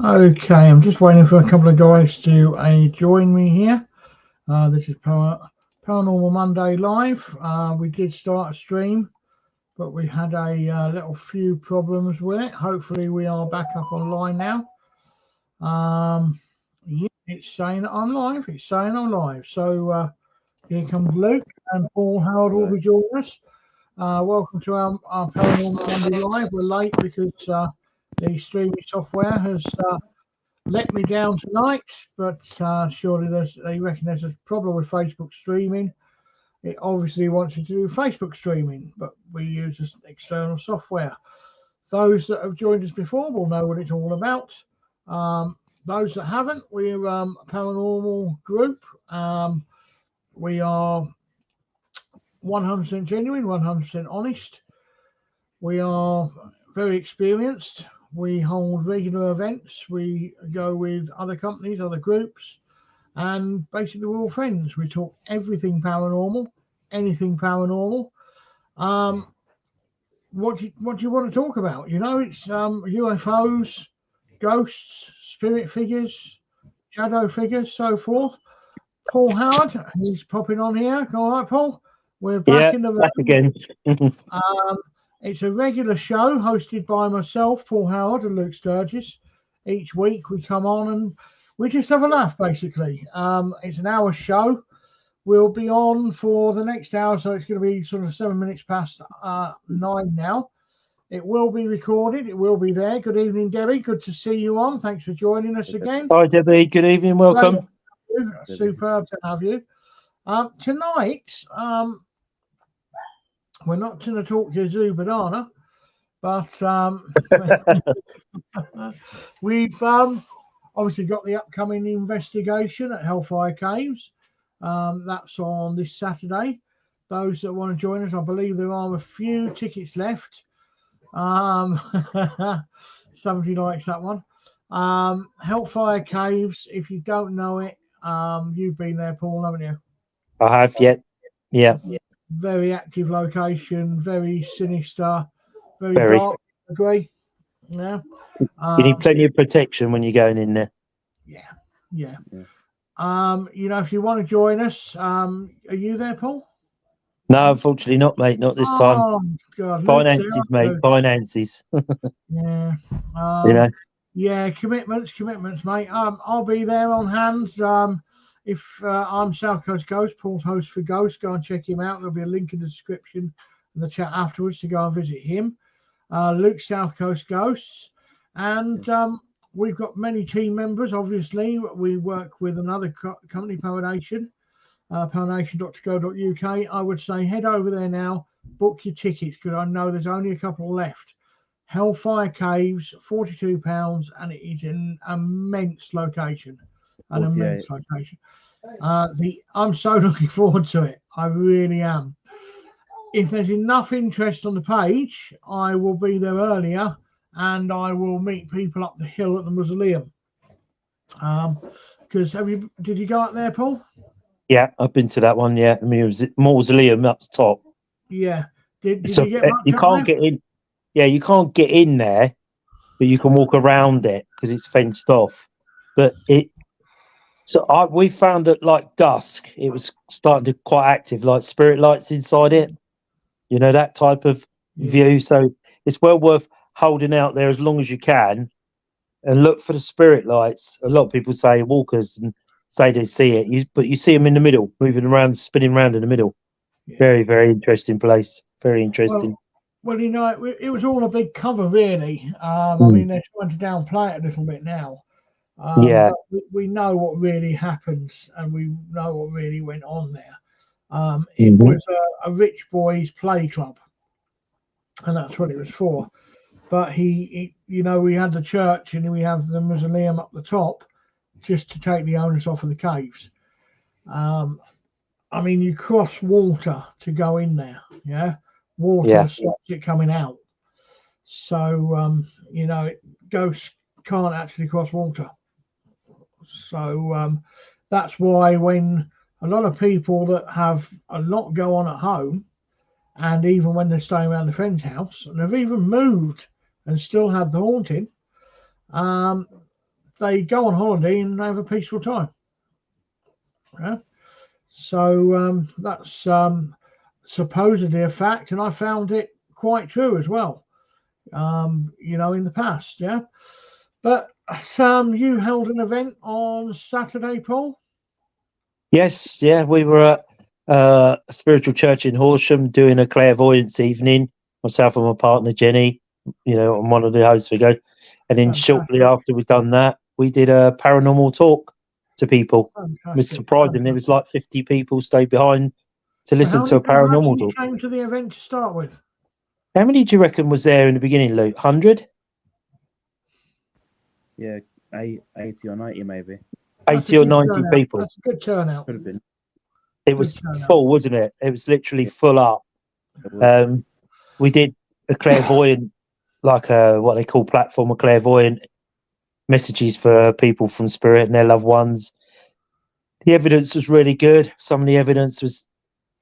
Okay, I'm just waiting for a couple of guys to join me here. This is Paranormal Monday Live. We did start a stream, but we had a little few problems with it. Hopefully, we are back up online now. Yeah, it's saying that I'm live. It's saying I'm live. So here comes Luke and Paul Howard will be joining us. Welcome to our Paranormal Monday Live. We're late because the streaming software has let me down tonight, but surely they reckon there's a problem with Facebook streaming. It obviously wants you to do Facebook streaming, but we use this external software. Those that have joined us before will know what it's all about. Those that haven't, we're a paranormal group. We are 100% genuine, 100% honest. We are very experienced. We hold regular events. We go with other companies, other groups, and basically we're all friends. We talk everything paranormal, anything paranormal. Um, what do you want to talk about? You know, it's UFOs, ghosts, spirit figures, shadow figures, so forth. Paul Howard, he's popping on here. All right, Paul. We're back Yeah, in the back room. again. Um, it's a regular show hosted by myself, Paul Howard, and Luke Sturgess. Each week we come on and we just have a laugh, basically. It's an hour show. We'll be on for the next hour, so it's going to be sort of 7 minutes past 9 now. It will be recorded. It will be there. Good evening, Debbie. Good to see you on. Thanks for joining us again. Hi, Debbie. Good evening. Great. Welcome. Superb to have you. Tonight, we're not going to talk to Zubadana, but we've obviously got the upcoming investigation at Hellfire Caves. That's on this Saturday. Those that want to join us, I believe there are a few tickets left. Somebody likes that one. Hellfire Caves, if you don't know it, you've been there, Paul, haven't you? I have yet. Yeah. Very active location, very sinister, very Very. dark. Agree? Yeah. You need plenty of protection when you're going in there. Yeah. If you want to join us, are you there, Paul? No, unfortunately not, mate. Not this time. Oh, God. Finances, mate. Finances. Yeah. Yeah, commitments, mate. I'll be there on hand. If I'm South Coast Ghost, Paul's host for Ghost, go and check him out. There'll be a link in the description and the chat afterwards to go and visit him. Luke, South Coast Ghosts, and we've got many team members. Obviously, we work with another company, Paranation, paranation.co.uk. I would say head over there now, book your tickets because I know there's only a couple left. Hellfire Caves, £42, and it is an immense location. I'm so looking forward to it. I really am. If there's enough interest on the page, I will be there earlier and I will meet people up the hill at the mausoleum. Because did you go up there, Paul? Yeah, I've been to that one. Yeah, I mean, it was mausoleum up top. Yeah. Did you get much you can't get in. Yeah, you can't get in there, but you can walk around it because it's fenced off. But we found at like dusk, it was starting to quite active, like spirit lights inside it. You know, that type of view. So it's well worth holding out there as long as you can and look for the spirit lights. A lot of people say walkers and say they see it, but you see them in the middle, moving around, spinning around in the middle. Yeah. Very, very interesting place. Very interesting. Well, it was all a big cover, really. I mean, they're trying to downplay it a little bit now. But we know what really happened and we know what really went on there. It was a rich boys play club, and that's what it was for. But we had the church and we have the mausoleum up the top just to take the onus off of the caves. I mean, you cross water to go in there, Water stops it coming out. So, ghosts can't actually cross water. So that's why when a lot of people that have a lot go on at home, and even when they're staying around a friend's house, and they've even moved and still have the haunting, they go on holiday and have a peaceful time. Yeah. So that's supposedly a fact, and I found it quite true as well. In the past, yeah. But you held an event on Saturday, Paul? Yes, yeah, we were at a spiritual church in Horsham doing a clairvoyance evening. Myself and my partner Jenny, on one of the hosts we go, and then shortly after we'd done that, we did a paranormal talk to people. It was surprising. There was like 50 people stayed behind to listen to a paranormal talk. How many came to the event to start with? How many do you reckon was there in the beginning, Luke? 100? Yeah, 80 or 90 maybe. 80 or 90 people. That's a good turnout. Could have been. It was full, wasn't it? It was literally full up. We did a clairvoyant, like what they call platform of clairvoyant messages for people from spirit and their loved ones. The evidence was really good. Some of the evidence was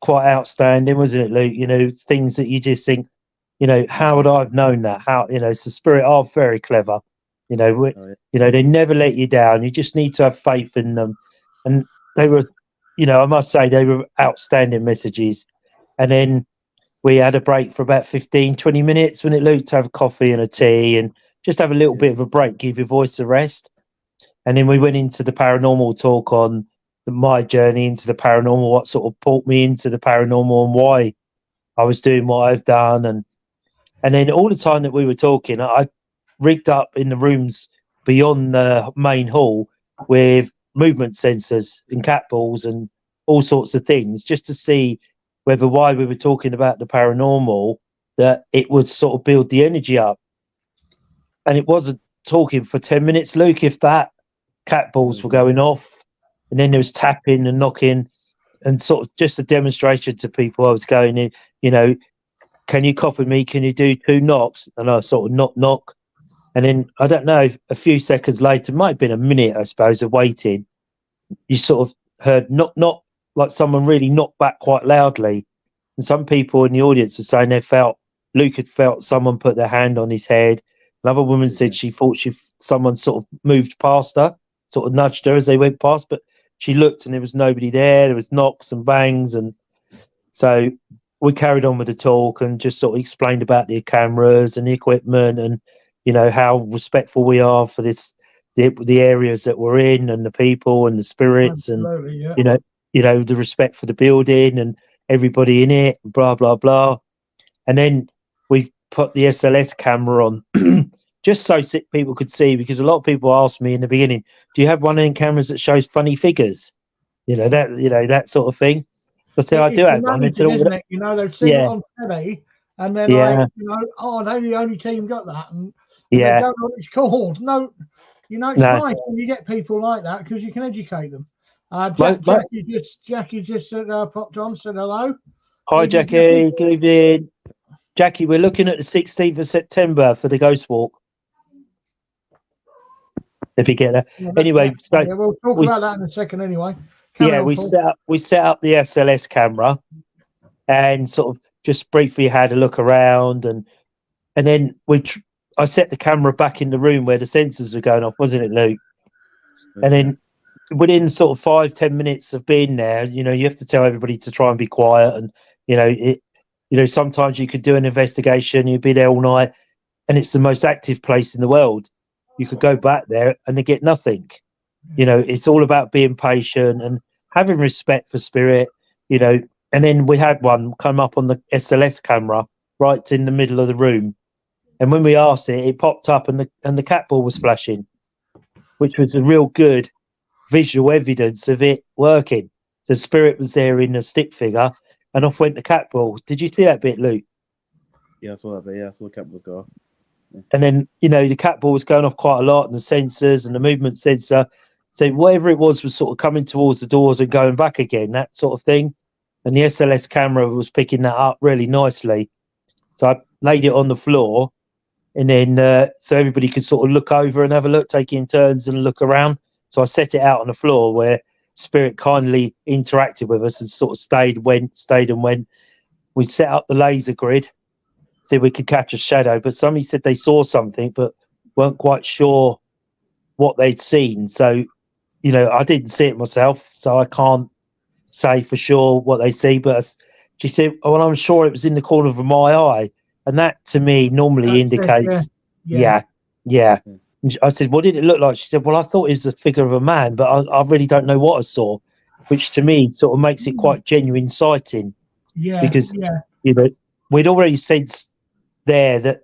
quite outstanding, wasn't it, Luke? Things that you just think, how would I have known that? How, so spirit are very clever. They never let you down. You just need to have faith in them. And they were, I must say they were outstanding messages. And then we had a break for about 15, 20 minutes when it Luke to have a coffee and a tea and just have a little bit of a break, give your voice a rest. And then we went into the paranormal talk on my journey into the paranormal, what sort of brought me into the paranormal and why I was doing what I've done. And then all the time that we were talking, I rigged up in the rooms beyond the main hall with movement sensors and cat balls and all sorts of things, just to see whether while we were talking about the paranormal, that it would sort of build the energy up. And it wasn't talking for 10 minutes, Luke, if that. Cat balls were going off, and then there was tapping and knocking, and sort of just a demonstration to people. I was going in, can you copy me? Can you do 2 knocks? And I sort of knock. And then, I don't know, a few seconds later, might have been a minute, I suppose, of waiting, you sort of heard knock, like someone really knocked back quite loudly. And some people in the audience were saying Luke had felt someone put their hand on his head. Another woman said she thought someone sort of moved past her, sort of nudged her as they went past, but she looked and there was nobody there. There was knocks and bangs. And so we carried on with the talk and just sort of explained about the cameras and the equipment and, how respectful we are for the areas that we're in and the people and the spirits. Absolutely, and, the respect for the building and everybody in it, blah, blah, blah. And then we put the SLS camera on just so people could see, because a lot of people asked me in the beginning, do you have one of them cameras that shows funny figures? That sort of thing. So I said, I do have one. Isn't it? They've seen it on telly, and then they're the only team got that, and they don't know what it's called. No, it's nice when you get people like that because you can educate them. Jackie just popped on, said hello. Hi, Jackie. Good evening. Jackie, we're looking at the 16th of September for the Ghost Walk. If you get that. Anyway, so we'll talk about that in a second anyway. We set up the SLS camera and sort of just briefly had a look around, and then I set the camera back in the room where the sensors were going off, wasn't it, Luke? Okay. And then within sort of 5-10 minutes of being there, you have to tell everybody to try and be quiet, and sometimes you could do an investigation, you'd be there all night, and it's the most active place in the world. You could go back there and they get nothing. It's all about being patient and having respect for spirit, and then we had one come up on the SLS camera right in the middle of the room. And when we asked it popped up and the cat ball was flashing, which was a real good visual evidence of it working. The spirit was there in a stick figure, and off went the cat ball. Did you see that bit, Luke? Yeah, I saw that bit. Yeah, I saw the cat ball go off. Yeah. And then, the cat ball was going off quite a lot, and the sensors and the movement sensor. So whatever it was sort of coming towards the doors and going back again, that sort of thing. And the SLS camera was picking that up really nicely. So I laid it on the floor, and then so everybody could sort of look over and have a look, taking turns and look around. So I set it out on the floor where spirit kindly interacted with us and sort of stayed and went. We set up the laser grid so we could catch a shadow, but somebody said they saw something but weren't quite sure what they'd seen. So, you know, I didn't see it myself, so I can't say for sure what they see. But she said, "Well, I'm sure it was in the corner of my eye," and that to me normally indicates, yeah. And I said, "What did it look like?" She said, "Well, I thought it was the figure of a man, but I really don't know what I saw," which to me sort of makes it quite genuine sighting. Yeah, because you know, we'd already sensed there that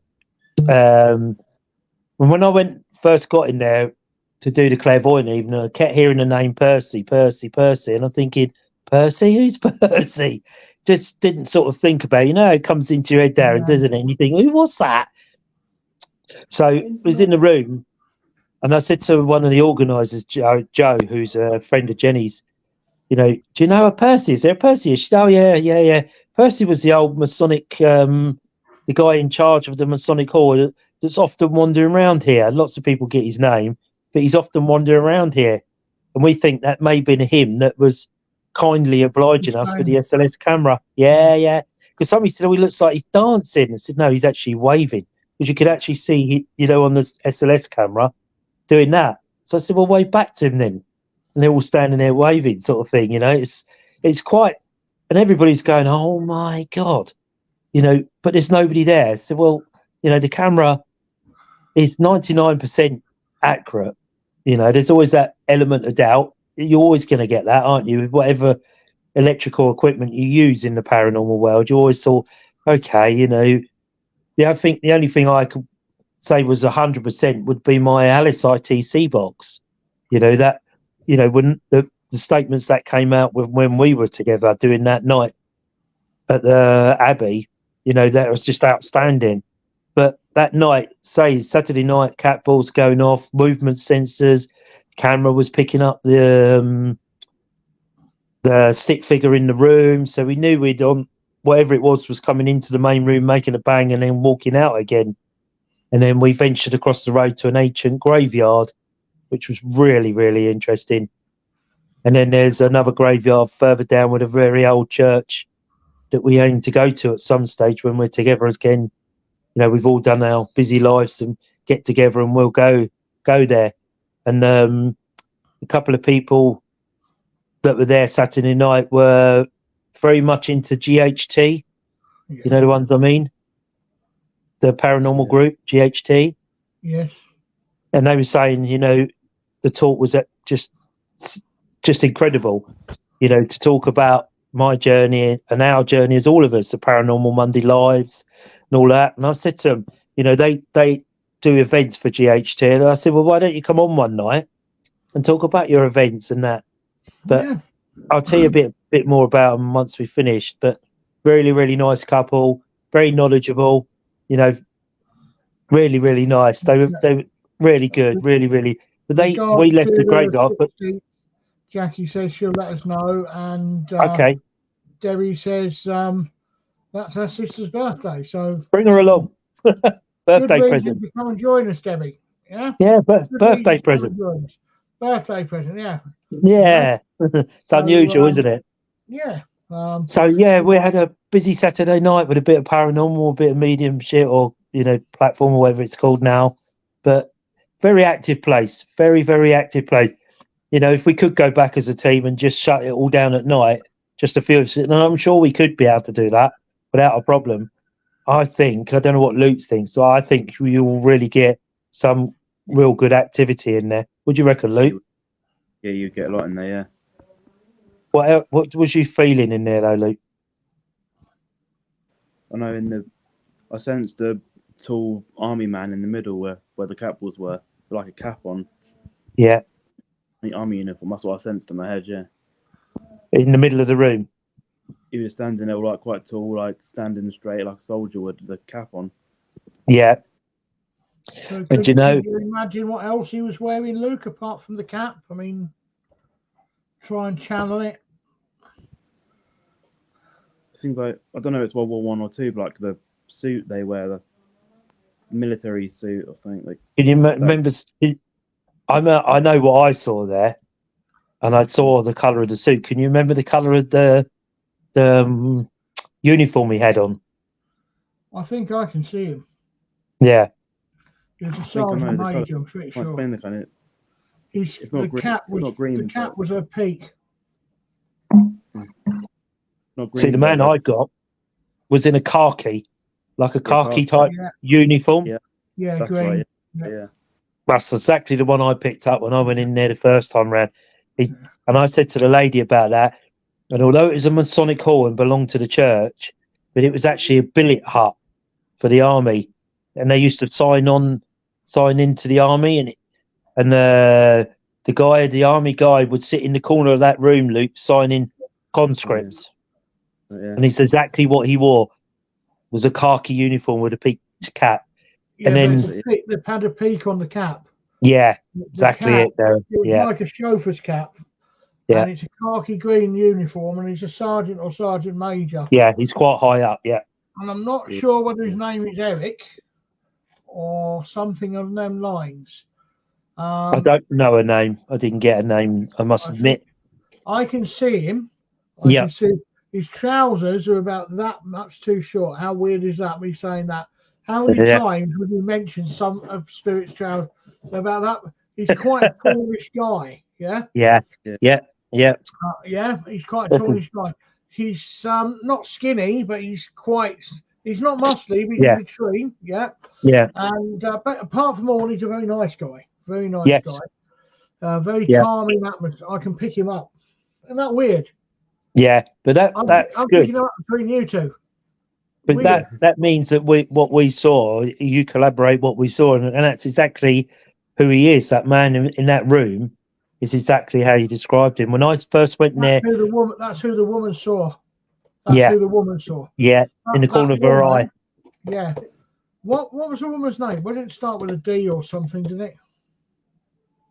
when I first got in there to do the clairvoyant evening, I kept hearing the name Percy, and I'm thinking, Percy, who's Percy? Just didn't sort of think about it. You know, it comes into your head, Darren, doesn't it? And you think, who was that? So I was in the room, and I said to one of the organisers, Joe, who's a friend of Jenny's, you know, do you know a Percy? Is there a Percy? She said, oh, yeah. Percy was the old Masonic, the guy in charge of the Masonic Hall that's often wandering around here. Lots of people get his name, but he's often wandering around here. And we think that may have been him that was kindly obliging us with the SLS camera. Yeah. Because somebody said, oh, he looks like he's dancing. I said, no, he's actually waving. Because you could actually see, you know, on the SLS camera doing that. So I said, well, wave back to him then. And they're all standing there waving, sort of thing, you know. It's quite, and everybody's going, oh my God, you know, but there's nobody there. So, well, you know, the camera is 99% accurate. You know, there's always that element of doubt. You're always going to get that, aren't you? With whatever electrical equipment you use in the paranormal world, you always thought, okay, you know, I think the only thing I could say was 100% would be my Alice ITC box. You know, that, you know, when the statements that came out when we were together doing that night at the Abbey, you know, that was just outstanding. But that night, say Saturday night, cat balls going off, movement sensors, camera was picking up the stick figure in the room, so we knew we'd on whatever it was coming into the main room, making a bang, and then walking out again. And then we ventured across the road to an ancient graveyard, which was really, really interesting. And then there's another graveyard further down with a very old church that we aim to go to at some stage when we're together again. You know, we've all done our busy lives and get together, and we'll go there. And a couple of people that were there Saturday night were very much into GHT. Yeah. You know the ones I mean? The paranormal group, GHT. Yes. And they were saying, you know, the talk was just incredible, you know, to talk about my journey and our journey as all of us, the Paranormal Monday Lives and all that. And I said to them, you know, they do events for GHT. And I said, well, why don't you come on one night and talk about your events and that? But I'll tell you a bit more about them once we finished. But really, really nice couple, very knowledgeable, you know, really, really nice. They were really good, really, really. But we left the graveyard. But Jackie says she'll let us know, and okay. Debbie says that's her sister's birthday, so bring her along. Birthday present. To come and join us, Debbie. Yeah. Yeah, birthday present. Birthday present. Yeah. Yeah. It's unusual, isn't it? Yeah. So yeah, we had a busy Saturday night with a bit of paranormal, a bit of medium shit, or you know, platform or whatever it's called now. But very active place, very, very active place. You know, if we could go back as a team and just shut it all down at night, just a few, and I'm sure we could be able to do that without a problem. I don't know what Luke thinks, so I think you will really get some real good activity in there. What do you reckon, Luke? Yeah, you get a lot in there, yeah. What was you feeling in there, though, Luke? I know I sensed a tall army man in the middle where the capitals were, with like a cap on. Yeah. The army uniform, that's what I sensed in my head, yeah. In the middle of the room? He was standing there like quite tall, like standing straight like a soldier with the cap on. Yeah. So and you imagine what else he was wearing, Luke, apart from the cap? I mean, try and channel it. I think I don't know if it's World War I or II, but like the suit they wear, the military suit or something. Like, can you remember? I know what I saw there, and I saw the colour of the suit. Can you remember the colour of the uniform he had on? I think I can see him. Yeah. It's a sergeant major, I'm pretty sure. Explain the kind of It's not the green. cap It's was not green. the cap was a peak. Not green. See, the man but I got was in a khaki, like a khaki type Yeah, uniform. Yeah. yeah, that's green. right. Yeah. Yeah. That's exactly the one I picked up when I went in there the first time round. And I said to the lady about that, and although it was a Masonic hall and belonged to the church, but it was actually a billet hut for the army, and they used to sign into the army, and the army guy would sit in the corner of that room, Luke, signing conscripts, Yeah. and it's exactly what he wore was a khaki uniform with a peaked cap, Yeah, and then they've had a peak on the cap. yeah, The exactly cap, it there, it was yeah, like a chauffeur's cap. Yeah. And it's a khaki green uniform, and he's a sergeant or sergeant major. yeah, he's quite high up, yeah. And I'm not sure whether his name is Eric or something on them lines. I don't know a name. I didn't get a name, I must admit. I can see him. I Yeah. can see his trousers are about that much too short. How weird is that? Me saying that. How many Yeah. times would you mention some of Spirit's trousers about that? He's quite a tallish guy. Yeah. Yeah, yeah, yeah, Yeah. He's quite a tallish guy. He's not skinny, but he's not muscly, but he's between. Yeah. yeah, And but apart from all, he's a very nice guy. Very nice Yes. guy. Very Yeah. calming atmosphere. I can pick him up. Isn't that weird? yeah. But that's I'm good. picking him up between you two. But Weird. that means that what we saw, you collaborate what we saw, and that's exactly who he is. That man in that room is exactly how you described him. When I first went in there, That's who the woman saw. That's Yeah. who the woman saw. yeah, in the corner of her eye. Yeah. What was the woman's name? Why didn't it start with a D or something, didn't it?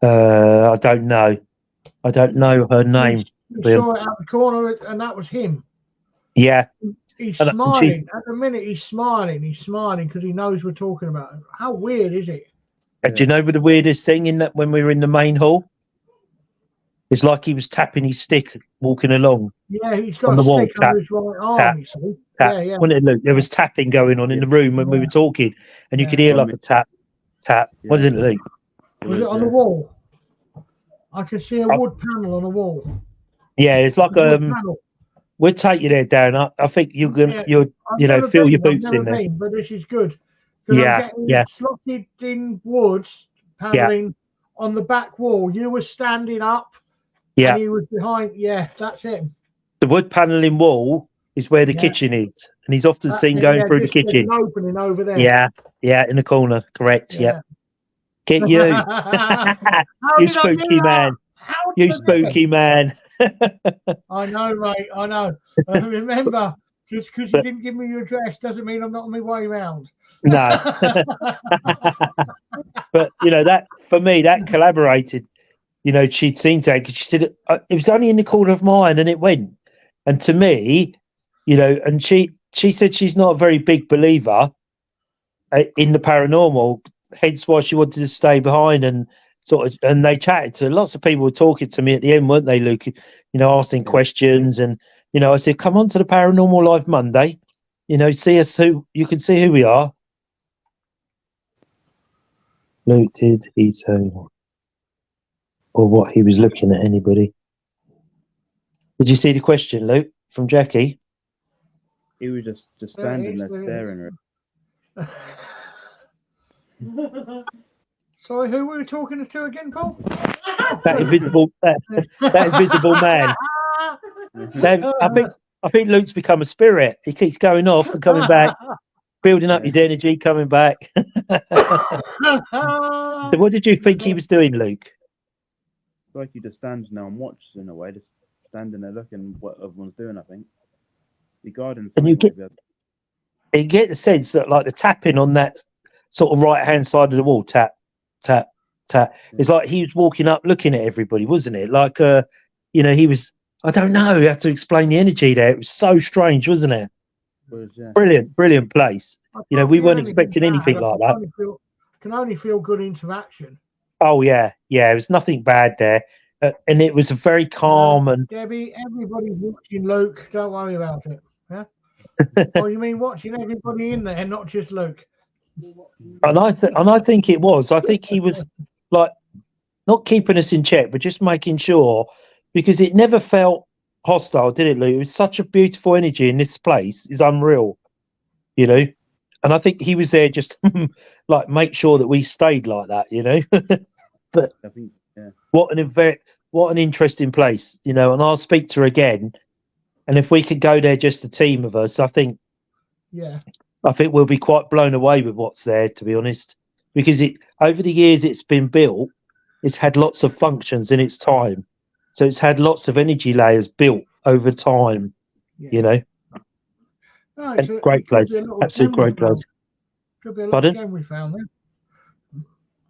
I don't know. I don't know her name. We saw it out the corner, and that was him. Yeah, He's And smiling. At the minute, he's smiling. He's smiling because he knows we're talking about him. How weird is it? Do you know what the weirdest thing in that when we were in the main hall? It's like he was tapping his stick walking along. Yeah, he's got On a the wall, stick under his right arm. tap, You see? Tap. Yeah. Wasn't it, Luke? There was tapping going on in the room when we were talking, and you could hear like a tap. Yeah. Wasn't it, Luke? Was it on the wall? I can see a wood panel on the wall. Yeah, it's like Wood panel. we'll take you there, Darren. I think you're gonna I've feel never your been, boots I've in never there. been, but this is good. 'Cause Yeah, I'm getting yeah. slotted in woods paneling on the back wall. You were standing up. Yeah. And he was behind. Yeah, that's it. The wood panelling wall is where the kitchen is, and he's often seen going through the kitchen. An opening over there. Yeah, in the corner. Correct. Yeah. Get you. You spooky man. You spooky man. I know, mate. I know. Remember, just because you didn't give me your address doesn't mean I'm not on my way round. No. But that for me, that collaborated. She'd seen that because she said it was only in the corner of mine, and it went. And to me, and she said she's not a very big believer in the paranormal, hence why she wanted to stay behind and and they chatted to lots of people were talking to me at the end, weren't they, Luke? Asking questions, and I said, come on to the Paranormal Live Monday, see us you can see who we are. Luke, did he say or what he was looking at anybody? Did you see the question, Luke, from Jackie? He was just standing there staring at her. Sorry, who were we talking to again, Paul? That invisible man. I think Luke's become a spirit. He keeps going off and coming back, building up his energy, coming back. So what did you think he was doing, Luke? It's like he just stands now and watches in a way, just standing there looking what everyone's doing. I think the garden. And you get the sense that like the tapping on that sort of right hand side of the wall, tap, tap, tap. It's like he was walking up, looking at everybody, wasn't it? Like he was. I don't know. You have to explain the energy there. It was so strange, wasn't it? Brilliant place. We weren't expecting anything like that. Can only feel good interaction. Oh yeah. It was nothing bad there, and it was a very calm and. Debbie, everybody's watching Luke. Don't worry about it. Yeah. Oh, you mean watching everybody in there, not just Luke? And I think it was. I think he was like not keeping us in check, but just making sure, because it never felt hostile, did it, Lou? It was such a beautiful energy in this place. It's unreal, you know. And I think he was there just like make sure that we stayed like that, you know. But I think, yeah. what an interesting place, you know. And I'll speak to her again, and if we could go there, just a team of us, I think we'll be quite blown away with what's there, to be honest. Because it over the years it's been built, it's had lots of functions in its time, so it's had lots of energy layers built over time, you know. No, And great place, absolute great place. Could be a little Pardon? gem we found there.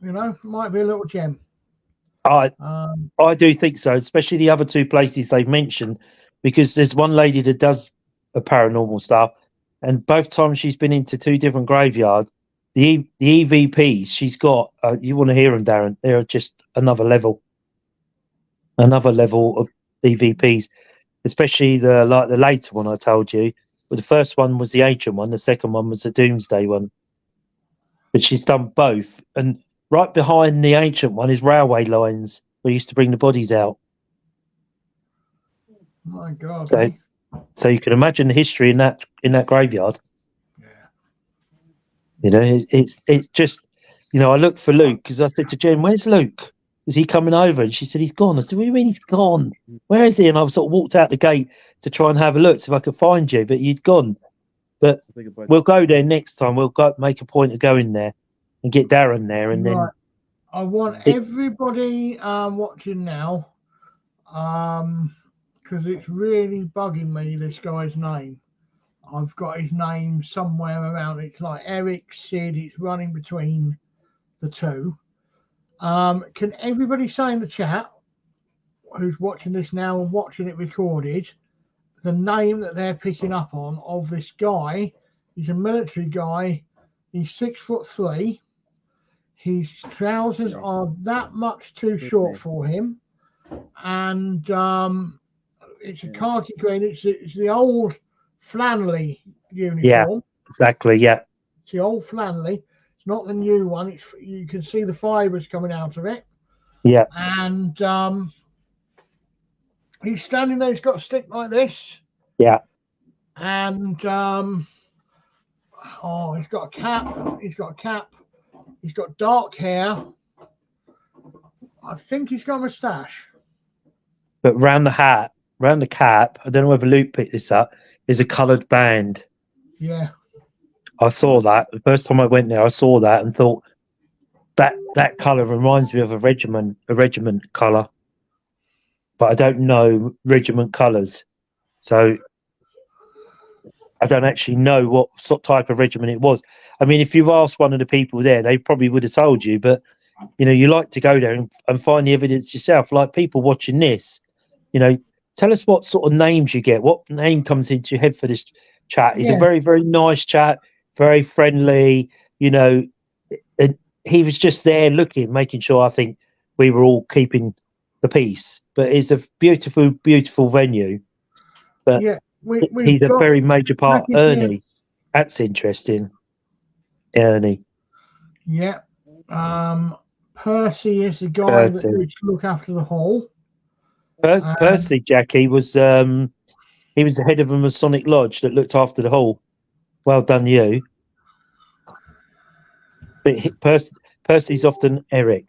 You know, might be a little gem. I do think so, especially the other two places they've mentioned, because there's one lady that does a paranormal stuff, and both times she's been into two different graveyards. The EVPs she's got, you want to hear them, Darren? They're just another level of EVPs, especially the later one I told you. Well, the first one was the ancient one, the second one was the Doomsday one. But she's done both, and right behind the ancient one is railway lines where used to bring the bodies out. My God! So you can imagine the history in that graveyard. Yeah. You know, it's just, you know, I looked for Luke because I said to Jen, "Where's Luke? Is he coming over?" And she said, "He's gone." I said, "What do you mean he's gone? Where is he?" And I sort of walked out the gate to try and have a look, see if I could find you, but you'd gone. But we'll go there next time. We'll go make a point of going there and get Darren there, and then. I want everybody watching now, because it's really bugging me, this guy's name. I've got his name somewhere around. It's like Eric, Sid. It's running between the two. Can everybody say in the chat who's watching this now and watching it recorded the name that they're picking up on of this guy? He's a military guy. He's 6'3". His trousers are that much too short for him, and it's a khaki green. It's the old flannelly uniform. Yeah, exactly. Yeah, it's the old flannelly. It's not the new one. You can see the fibres coming out of it. Yeah, and he's standing there. He's got a stick like this. Yeah, and he's got a cap. He's got a cap. He's got dark hair. I think he's got a moustache. but round the cap, I don't know whether Luke picked this up, is a coloured band. Yeah. I saw that. The first time I went there, I saw that and thought that colour reminds me of a regiment colour. But I don't know regiment colours. So I don't actually know what sort type of regiment it was. I mean, if you've asked one of the people there, they probably would have told you. But, you know, you like to go there and find the evidence yourself. Like people watching this, you know, tell us what sort of names you get. What name comes into your head for this chat? It's a very, very nice chat, very friendly, you know. And he was just there looking, making sure, I think, we were all keeping the peace. But it's a beautiful, beautiful venue. But yeah. He's a very major part. Ernie, that's interesting. Ernie. Yeah. Percy is the guy that used to look after the hall. Percy, Jackie, was he was the head of a Masonic lodge that looked after the hall. Well done, you. But Percy's often Eric.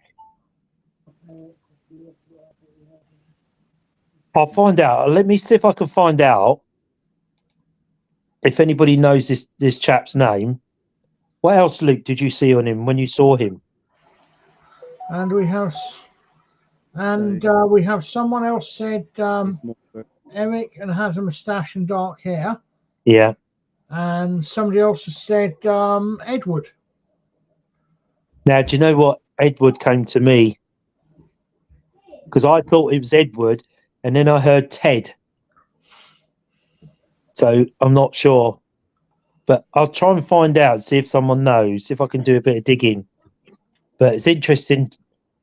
I'll find out. Let me see if I can find out if anybody knows this chap's name. What else, Luke, did you see on him when you saw him? And we have someone else said Eric and has a moustache and dark hair. Yeah. And somebody else has said Edward. Now, do you know what? Edward came to me because I thought it was Edward, and then I heard Ted. So I'm not sure, but I'll try and find out, see if someone knows, if I can do a bit of digging. But it's interesting,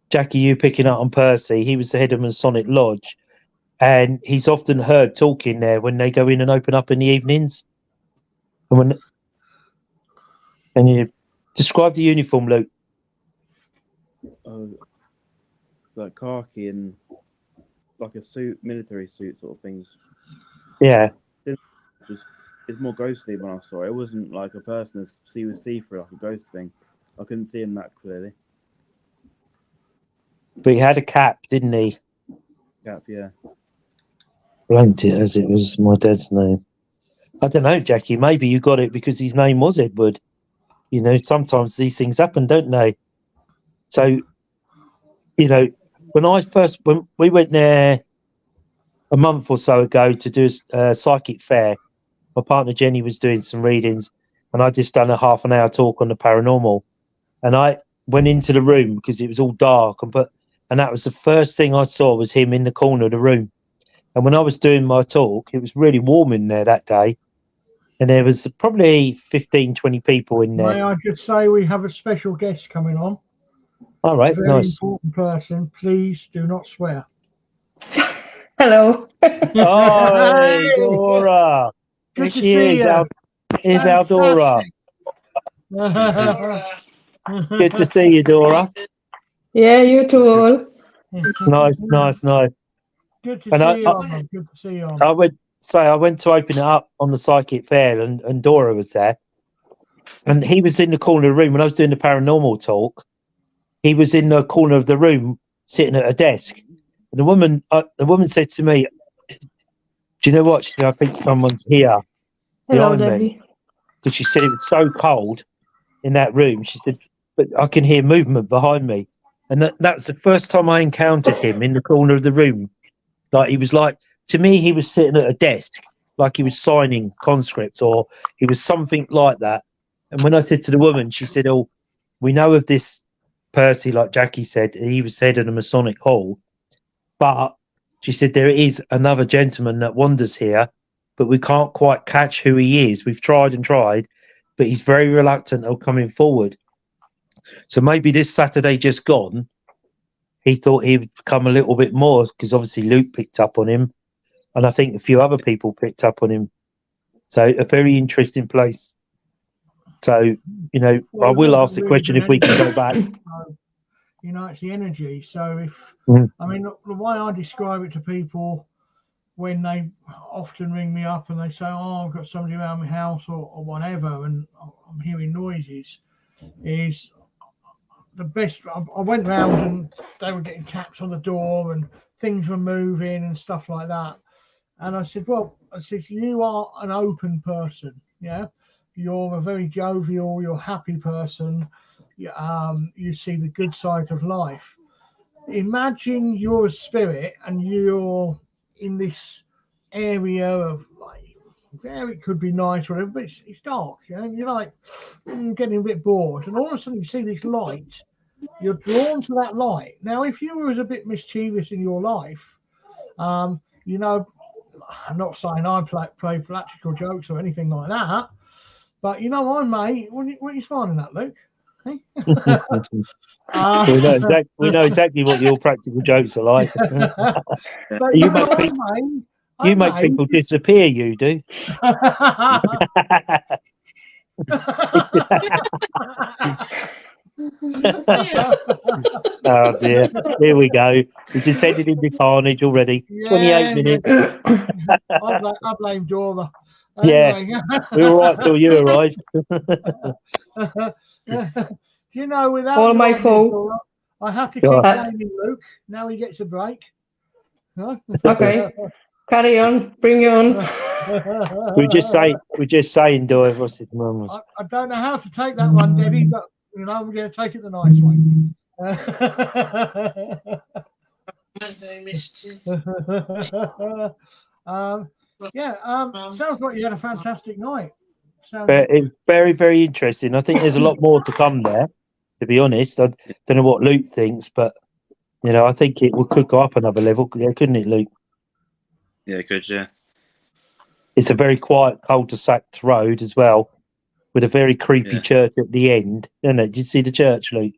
Jackie, you picking up on Percy. He was the head of Masonic Lodge, and he's often heard talking there when they go in and open up in the evenings. And can you describe the uniform, Luke? like khaki and like a suit, military suit sort of thing. Yeah. It's more ghostly when I saw it. It wasn't like a person as was see-through, like a ghost thing. I couldn't see him that clearly. But he had a cap, didn't he? Cap, yeah. Blanked it as it was my dad's name. I don't know, Jackie. Maybe you got it because his name was Edward. You know, sometimes these things happen, don't they? So, you know, when we went there a month or so ago to do a psychic fair, my partner Jenny was doing some readings, and I just done a half an hour talk on the paranormal. And I went into the room because it was all dark, and that was the first thing I saw was him in the corner of the room. And when I was doing my talk, it was really warm in there that day. And there was probably 15, 20 people in there. May I just say we have a special guest coming on? All right, Very nice. important person. Please do not swear. Hello. Oh, hey, Dora. Good Here to she see is. you. Here's our Dora. Good to see you, Dora. Yeah, you too all. Nice. Good to And see you on. Good to see you on. I went to open it up on the psychic fair, and Dora was there. And he was in the corner of the room when I was doing the paranormal talk. He was in the corner of the room sitting at a desk. And the woman said to me, "Do you know what?" She said, "I think someone's here Hello, behind me." Debbie. Because she said it was so cold in that room. She said, "But I can hear movement behind me." And that was the first time I encountered him in the corner of the room. Like he was like, to me, he was sitting at a desk, like he was signing conscripts or he was something like that. And when I said to the woman, she said, "Oh, we know of this Percy, like Jackie said, he was said in a Masonic hall. But she said, there is another gentleman that wanders here, but we can't quite catch who he is. We've tried and tried, but he's very reluctant of coming forward. So maybe this Saturday just gone, he thought he would come a little bit more because obviously Luke picked up on him. And I think a few other people picked up on him. So a very interesting place. So, you know, I will ask the question if we can go back. You know, it's the energy. So if, Mm. I mean, the way I describe it to people when they often ring me up and they say, "Oh, I've got somebody around my house or whatever, and I'm hearing noises," is the best. I went round and they were getting taps on the door and things were moving and stuff like that. And I said, you are an open person. Yeah. You're a very jovial, you're a happy person. You see the good side of life. Imagine you're a spirit and you're in this area of like, yeah, it could be nice or whatever, but it's dark, you know, and you're like getting a bit bored, and all of a sudden you see this light, you're drawn to that light. Now, if you were a bit mischievous in your life, you know, I'm not saying I play practical jokes or anything like that, but you know, what are you smiling at, Luke? Hey? We know exactly what your practical jokes are like. But You make people disappear, you do. Oh dear, here we go. We descended into carnage already. 28 minutes. I blame Dora. Yeah, we were right till you arrived. You know, without All my fault. Dora, I have to keep blaming Luke. Now he gets a break. Huh? Okay, carry on. Bring it on. We're just saying, Dora. What's it, I don't know how to take that one, Debbie, but you know, we're going to take it the nice way. Sounds like you had a fantastic night. It's very, very interesting. I think there's a lot more to come there, to be honest. I don't know what Luke thinks, but, you know, I think it could go up another level, couldn't it, Luke? Yeah, it could, yeah. It's a very quiet cul-de-sac road as well, with a very creepy church at the end, isn't it? Did you see the church, Luke?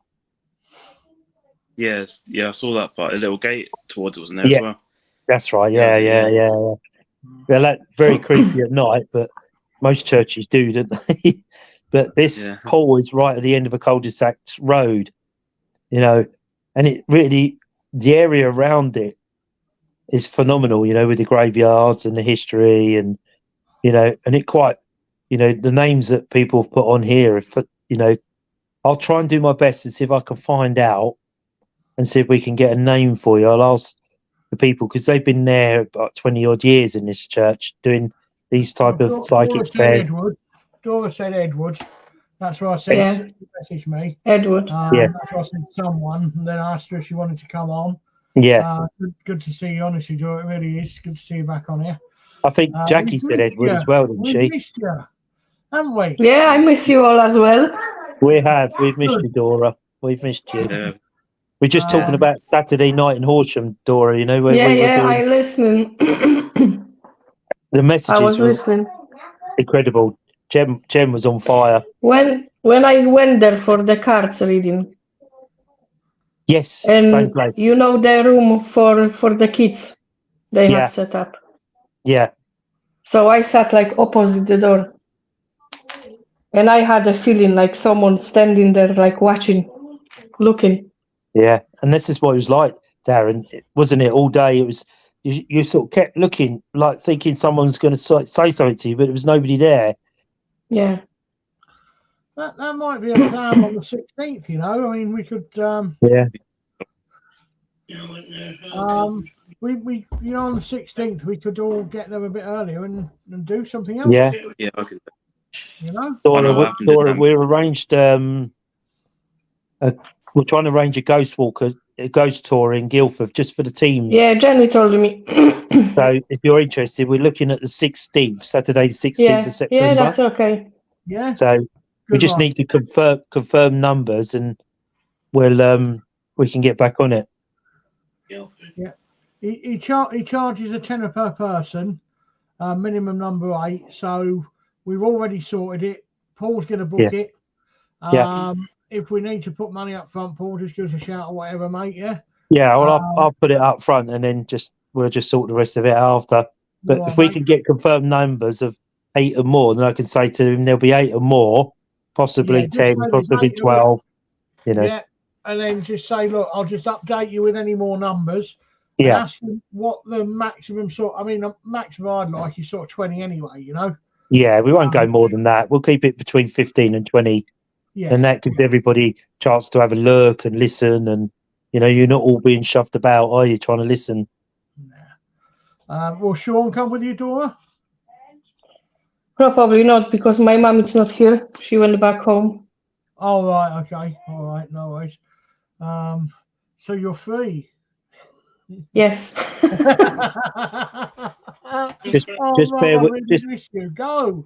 Yes, yeah, I saw that part. A little gate towards it wasn't there as well. That's right. Yeah. Yeah, that's very creepy at night, but most churches do, don't they? But this hall is right at the end of a cul-de-sac road, you know, and it really, the area around it is phenomenal, you know, with the graveyards and the history and, you know, and it quite, you know, the names that people have put on here, if, you know, I'll try and do my best to see if I can find out and see if we can get a name for you. I'll ask the people because they've been there about 20 odd years in this church doing these type of psychic fairs. Dora said Edward. That's why I said message me. Edward. That's why I said someone, and then I asked her if she wanted to come on. Yeah. Good to see you, honestly, Dora. It really is good to see you back on here. I think Jackie said Edward as well, didn't she? We missed you, haven't we? Yeah, I miss you all as well. We've missed you, Dora. We've missed you. Yeah. We're just talking about Saturday night in Horsham, Dora, you know, where we were doing... I listening. The messages I was were listening. incredible. Jem was on fire. When I went there for the cards reading. Yes, and same place. You know the room for the kids they have set up. Yeah. So I sat like opposite the door. And I had a feeling like someone standing there like watching, looking. Yeah, and this is what it was like, Darren, wasn't it? All day it was, you sort of kept looking, like thinking someone's going to say something to you, but there was nobody there. Yeah. That might be a plan on the 16th, you know. I mean, we could... we you know, on the 16th, we could all get there a bit earlier and do something else. Yeah, I could. You know? Dora, we arranged... we're trying to arrange a ghost tour in Guildford just for the teams. Yeah, Jenny told me. So if you're interested, we're looking at the 16th, Saturday the 16th of September. Yeah, that's okay. Yeah. So we just need to confirm numbers and we'll we can get back on it. Yeah. He charges a tenner per person, minimum number 8. So we've already sorted it. Paul's going to book it. If we need to put money up front, Paul, just give us a shout or whatever, mate. Yeah. Yeah, well, I'll put it up front and then we'll just sort the rest of it after. But if we can get confirmed numbers of 8 or more, then I can say to him there'll be 8 or more, possibly 10, possibly 12. You know. Yeah, and then just say, look, I'll just update you with any more numbers. Yeah. Ask him what the maximum the maximum I'd like is sort of 20 anyway. You know. Yeah, we won't go more than that. We'll keep it between 15 and 20. Yeah. And that gives everybody a chance to have a look and listen. And, you know, you're not all being shoved about, are you, trying to listen? Will Sean come with you, Dora? Probably not, because my mum is not here. She went back home. Oh, right. Okay. All right. No worries. So you're free? Yes. just bear with you. Go.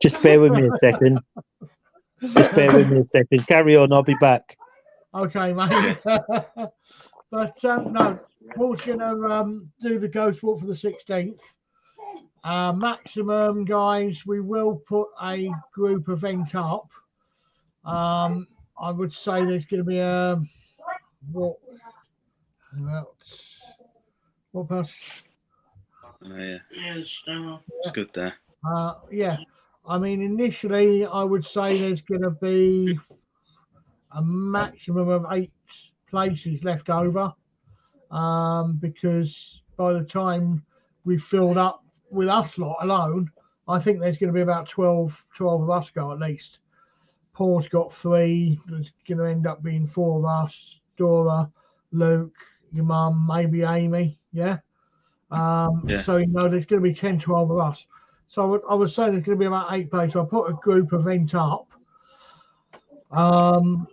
Just bear with me a second. Carry on, I'll be back. Okay, mate. But no, Paul's going to do the ghost walk for the 16th. Maximum, guys, we will put a group event up. I would say there's going to be a... What else? Yeah. It's good there. Yeah. I mean, initially, I would say there's going to be a maximum of 8 places left over, because by the time we've filled up with us lot alone, I think there's going to be about 12 of us go at least. Paul's got 3. There's going to end up being 4 of us: Dora, Luke, your mum, maybe Amy. Yeah. So, you know, there's going to be 10, 12 of us. So I would say there's going to be about 8 places. I'll put a group event up.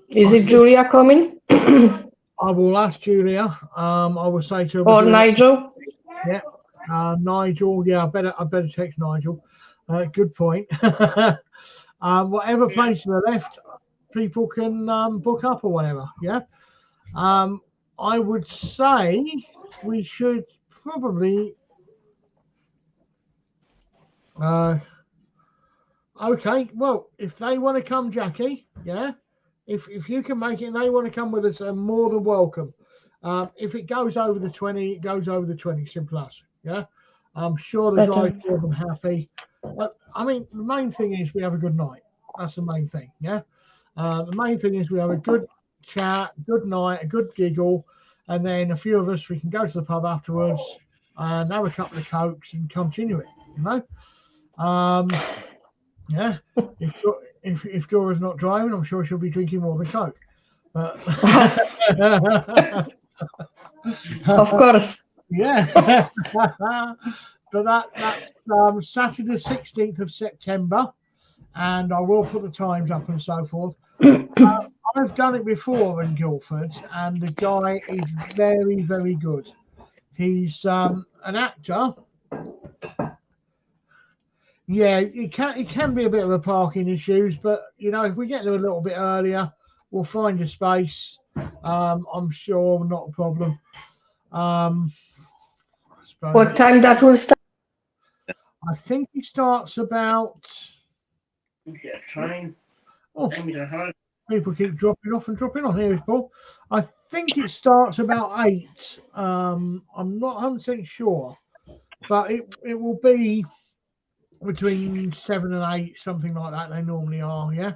Is it Julia coming? I will ask Julia. I will say to her. Or Nigel? Yeah. Nigel. Yeah, I better text Nigel. Good point. Whatever places are left, people can book up or whatever. Yeah. I would say we should probably. Okay, well, if they want to come, Jackie, yeah, if you can make it and they want to come with us, they're more than welcome. If it goes over the 20, it goes over the 20, simple as, yeah. I'm sure the guys are more than happy. But, I mean, the main thing is we have a good night. That's the main thing, yeah. The main thing is we have a good chat, good night, a good giggle, and then a few of us, we can go to the pub afterwards and have a couple of cokes and continue it, you know. Yeah, if Dora's not driving, I'm sure she'll be drinking more than coke. But Of course. yeah. But that's Saturday, 16th of September, and I will put the times up and so forth. I've done it before in Guildford, and the guy is very, very good. He's an actor. Yeah, it can be a bit of a parking issues, but you know, if we get there a little bit earlier, we'll find a space. I'm sure, not a problem. I suppose What time that will start? I think he starts about. Oh, people keep dropping off and dropping on. Here is Paul. I think it starts about 8. I'm not 100% sure, but it will be between 7 and 8, something like that. They normally are, yeah.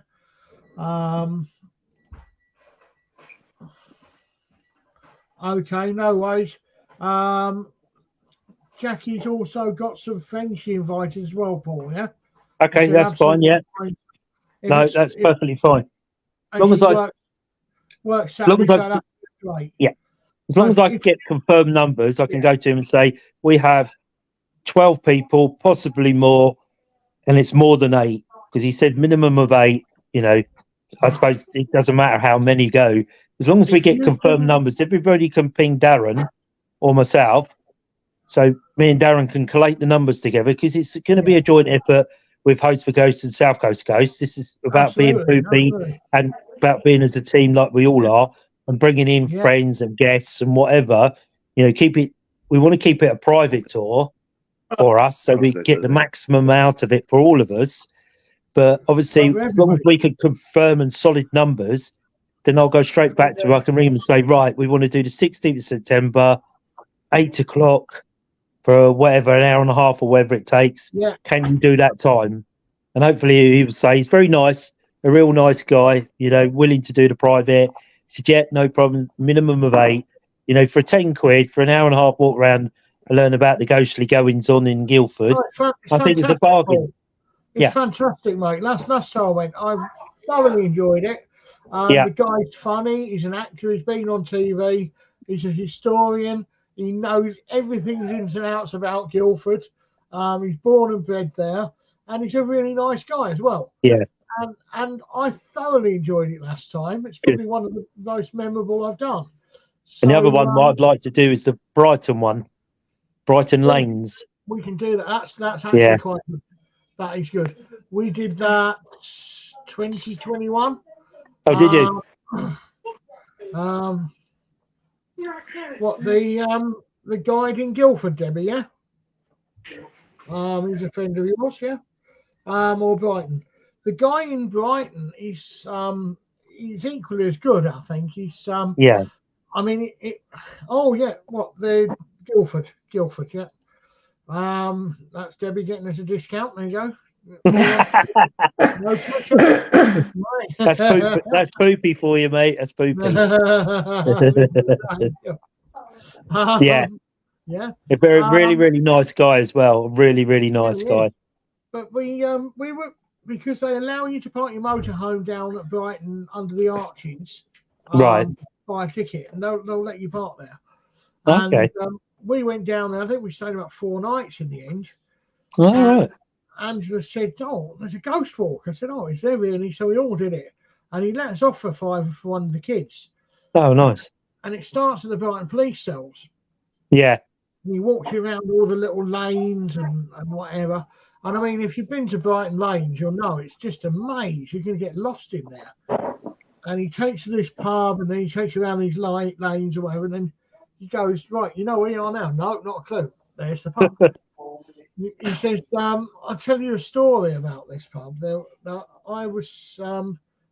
Okay, no worries. Jackie's also got some friends she invited as well, Paul, yeah? Okay, that's fine, yeah. No, that's perfectly fine. As long as I work Saturday, so that's great. Yeah. As long as I get confirmed numbers, I can go to him and say, we have 12 people, possibly more, and it's more than 8, because he said minimum of 8, you know. I suppose it doesn't matter how many go. As long as we get confirmed numbers, everybody can ping Darren or myself. So me and Darren can collate the numbers together, because it's going to be a joint effort with Host for Ghosts and South Coast Ghosts. This is about being poopy and about being as a team like we all are, and bringing in friends and guests and whatever. You know, we want to keep it a private tour for us, so we get the maximum out of it for all of us. But obviously, as long as we can confirm and solid numbers, then I'll go straight back to I can ring them and say, right, we want to do the 16th of September, 8 o'clock for whatever, an hour and a half or whatever it takes. Yeah. Can you do that time? And hopefully he will say, he's very nice, a real nice guy, you know, willing to do the private. He said, yeah, no problem, minimum of 8. You know, for 10 quid, for an hour and a half walk around and learn about the ghostly goings on in Guildford, I think it's a bargain. It's fantastic, mate. Last time I went, I thoroughly enjoyed it. The guy's funny. He's an actor. He's been on TV. He's a historian. He knows everything's ins and outs about Guildford. He's born and bred there, and he's a really nice guy as well. Yeah. And I thoroughly enjoyed it last time. It's probably one of the most memorable I've done. So, and the other one what I'd like to do is the Brighton one, Brighton Lanes. We can do that. That's actually quite good. That is good. We did that 2021. Oh, did you? What the guide in Guildford, Debbie? Yeah. He's a friend of yours, yeah. Or Brighton. The guy in Brighton is he's equally as good, I think. He's yeah. I mean what the Guildford, yeah. That's Debbie getting us a discount. There you go. No pressure. That's poopy for you, mate. That's poopy. Yeah. A very, really nice guy as well. Really, really nice guy. But we were, because they allow you to park your motorhome down at Brighton under the arches, right? Buy a ticket, and they'll let you park there. Okay. And, we went down there. I think we stayed about 4 nights in the end. All right. Angela said, "Oh, there's a ghost walk." I said, "Oh, is there really?" So we all did it, and he let us off for 5 for one of the kids. Oh, nice. And it starts at the Brighton police cells. Yeah. And he walks you around all the little lanes and whatever. And I mean, if you've been to Brighton Lanes, you'll know it's just a maze. You're going to get lost in there. And he takes you to this pub, and then he takes you around these lanes or whatever, and then he goes, "Right, you know where you are now?" "No, not a clue." "There's the pub." He says, "I'll tell you a story about this pub. I was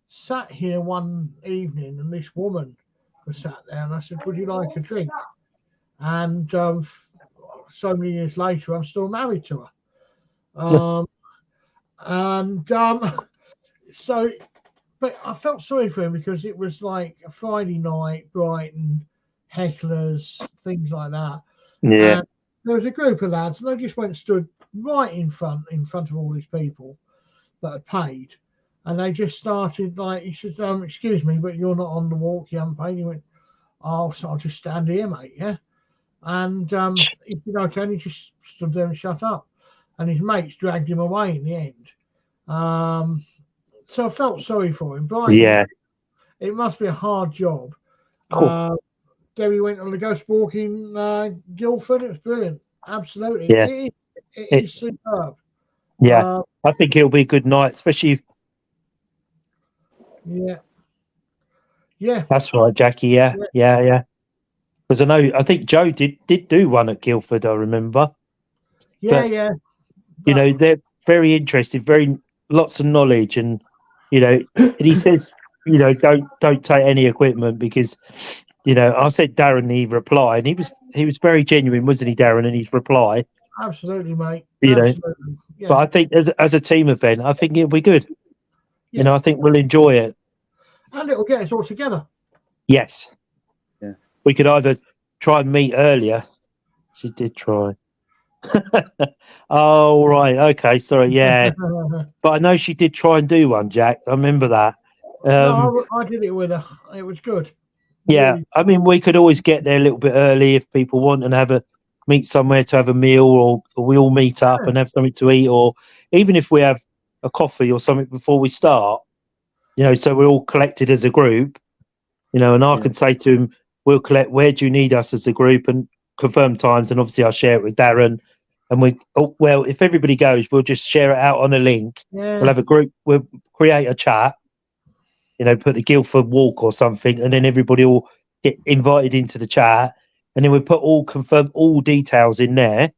sat here one evening, and this woman was sat there, and I said, 'Would you like a drink?' And so many years later, I'm still married to her." So but I felt sorry for him because it was like a Friday night, Brighton, hecklers, things like that. Yeah. And there was a group of lads, and they just went and stood right in front of all these people that had paid. And they just started like, he says, excuse me, but you're not on the walk, you haven't paid. He went, oh, so I'll just stand here, mate, yeah? And he said, okay, and he just stood there and shut up. And his mates dragged him away in the end. So I felt sorry for him. Brian, Yeah. it must be a hard job. Cool. Derry went on the ghost walk in Guildford. It was brilliant. Absolutely. Yeah. It is superb. Yeah. I think it'll be a good night, especially if... Yeah. Yeah. That's right, Jackie. Yeah. Because I think Joe did do one at Guildford, I remember. Yeah, but, yeah. You know, they're very interested, lots of knowledge, and you know, and he says, you know, don't take any equipment because, you know, I said Darren the reply, and he was very genuine, wasn't he, Darren, in his reply? Absolutely, mate. You Absolutely. know, Yeah. but I think as a team event, I think it'll be good. Yeah. You know, I think we'll enjoy it, and it'll get us all together. Yes. Yeah. We could either try and meet earlier. She did try. Oh, right. Okay. Sorry. Yeah. But I know she did try and do one, Jack. I remember that. No, I did it with her. It was good. Yeah. Really. I mean, we could always get there a little bit early if people want and meet somewhere to have a meal, or we all meet up and have something to eat, or even if we have a coffee or something before we start, you know, so we're all collected as a group, you know, and I can say to him, we'll collect, where do you need us as a group, and confirm times, and obviously I'll share it with Darren. And if everybody goes, we'll just share it out on a link. Yeah. We'll have a group, we'll create a chat, you know, put the Guildford Walk or something, and then everybody will get invited into the chat, and then we confirm all details in there,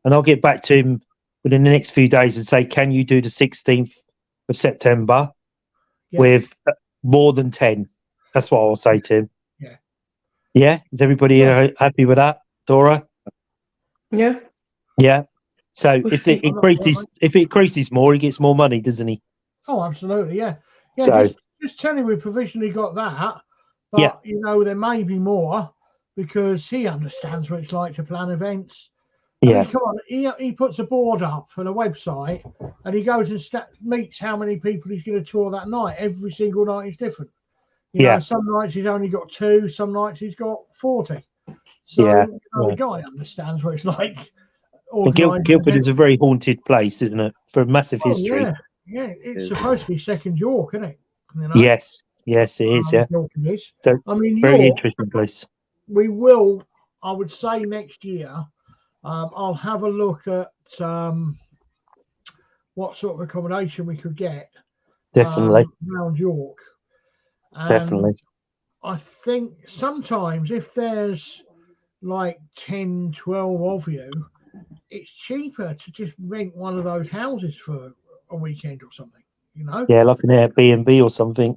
and I'll get back to him within the next few days and say, can you do the 16th of September with more than 10? That's what I'll say to him. Yeah. Yeah? Is everybody happy with that, Dora? Yeah. Yeah. So if it increases more, he gets more money, doesn't he? Oh, absolutely, yeah. Yeah, So just tell him we provisionally got that, but you know, there may be more because he understands what it's like to plan events. I mean, come on, he puts a board up on a website and he goes and meets how many people he's going to tour that night. Every single night is different. You know, some nights he's only got 2, some nights he's got 40. So you know, the guy understands what it's like. Guildford is a very haunted place, isn't it? For a massive history. Yeah, it's supposed to be second York, isn't it? You know? Yes, it is. Yeah. York it is. So, I mean, very York, interesting place. We will, I would say, next year. I'll have a look at what sort of accommodation we could get. Definitely. Around York. And definitely. I think sometimes if there's like 10, 12 of you, it's cheaper to just rent one of those houses for a weekend or something, you know? Yeah, like an Airbnb or something.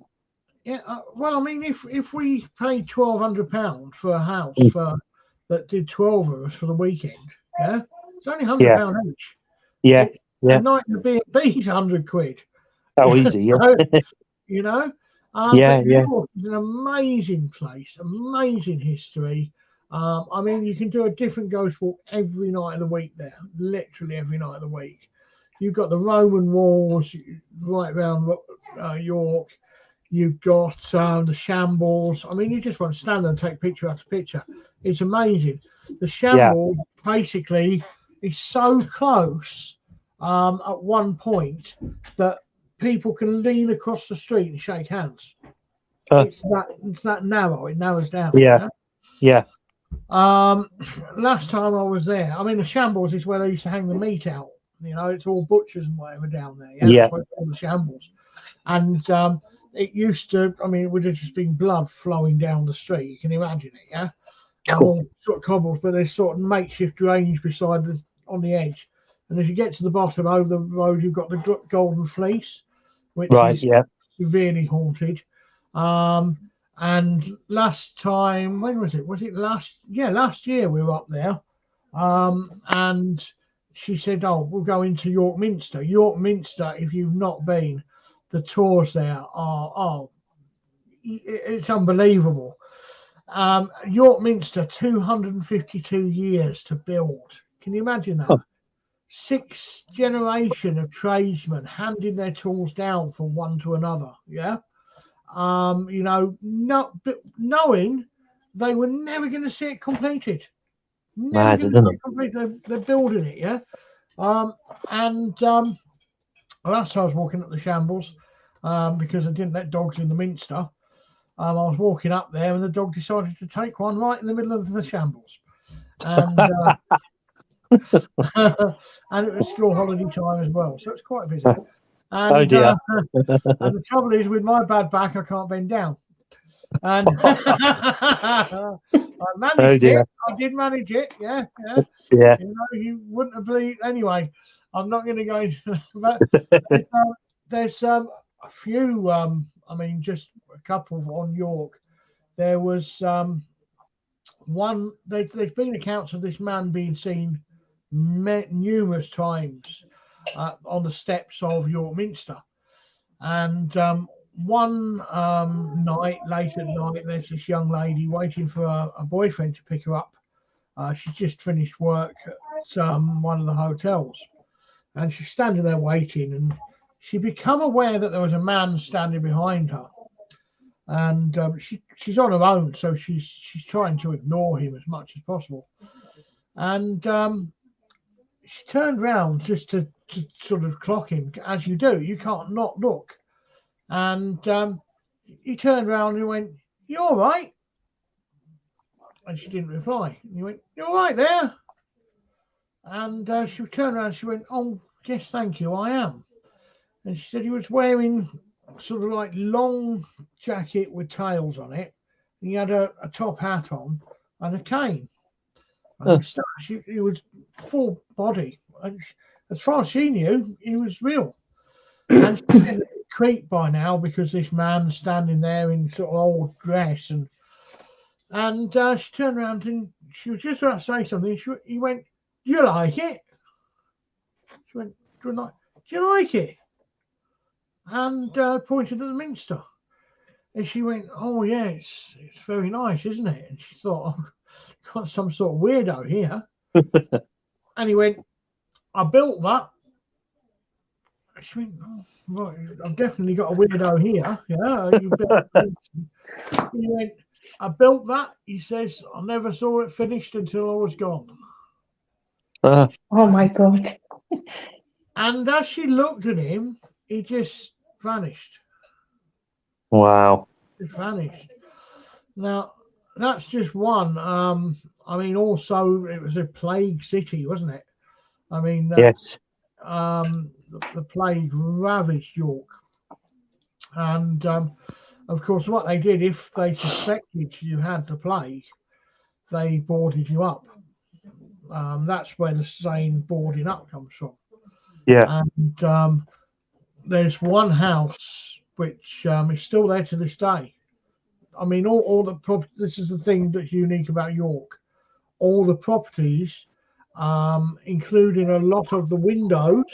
Yeah, well, I mean, if we paid £1,200 for a house that did 12 of us for the weekend, it's only £100 each. Yeah, A night in the B&B is £100. Oh, easy, yeah. You know? York is an amazing place, amazing history. I mean, you can do a different ghost walk every night of the week there, literally every night of the week. You've got the Roman walls right around York. You've got the shambles. I mean, you just want to stand there and take picture after picture. It's amazing. The shambles basically is so close at one point that people can lean across the street and shake hands. It's that narrow. It narrows down. Yeah. Last time I was there, I mean, the shambles is where they used to hang the meat out. You know, it's all butchers and whatever down there. That's where it's all the shambles. And it used to, I mean, it would have just been blood flowing down the street. You can imagine it, Cool. Sort of cobbles, but there's sort of makeshift drainage on the edge. And as you get to the bottom over the road, you've got the Golden Fleece, which is severely haunted. And last time, when was it? Was it last year we were up there. And she said, oh, we'll go into York Minster. York Minster, if you've not been, the tours there are it's unbelievable. York Minster, 252 years to build. Can you imagine that? Oh. 6 generation of tradesmen handing their tools down from one to another. Yeah. You know, but knowing they were never going to see it completed. Never going to see it completed. They're building it. Yeah. Well, that's why I was walking up the shambles because I didn't let dogs in the Minster. I was walking up there and the dog decided to take one right in the middle of the shambles. And and it was school holiday time as well. So it's quite busy. And, oh dear. And the trouble is, with my bad back, I can't bend down. And I managed it. I did manage it. Yeah. Yeah. You know, you wouldn't have believed. Anyway, I'm not going to go into but there's a few, I mean, just a couple on York. There was one, there's been accounts of this man being seen numerous times on the steps of York Minster. And one night, late at night, there's this young lady waiting for a boyfriend to pick her up. She's just finished work at one of the hotels. And she's standing there waiting, and she become aware that there was a man standing behind her. And she's on her own, so she's trying to ignore him as much as possible. And she turned round just to sort of clock him, as you do. You can't not look. And he turned round and went, "You all right?" And she didn't reply. And he went, "You all right there?" And she turned around and she went, "Oh, yes, thank you, I am." And she said he was wearing sort of like long jacket with tails on it. And he had a top hat on and a cane. And he was full body. And as far as she knew, he was real. And she was creeped by now because this man standing there in sort of old dress. And she turned around and she was just about to say something. He went, "Do you like it?" She went, "Do you like it?" And pointed at the Minster. And she went, "Oh, yeah, it's very nice, isn't it?" And she thought, "Oh, got some sort of weirdo here." And he went, "I built that." And she went, "Oh, right, I've definitely got a weirdo here." Yeah, you built it. He went, "I built that." He says, "I never saw it finished until I was gone." Oh my God. And as she looked at him, he just vanished. Wow. Just vanished. Now, that's just one. I mean, also, it was a plague city, wasn't it? I mean, Yes. The plague ravaged York. And, of course, what they did, if they suspected you had the plague, they boarded you up. That's where the saying boarding up comes from. Yeah. And there's one house which is still there to this day. I mean, all the this is the thing that's unique about York. All the properties, including a lot of the windows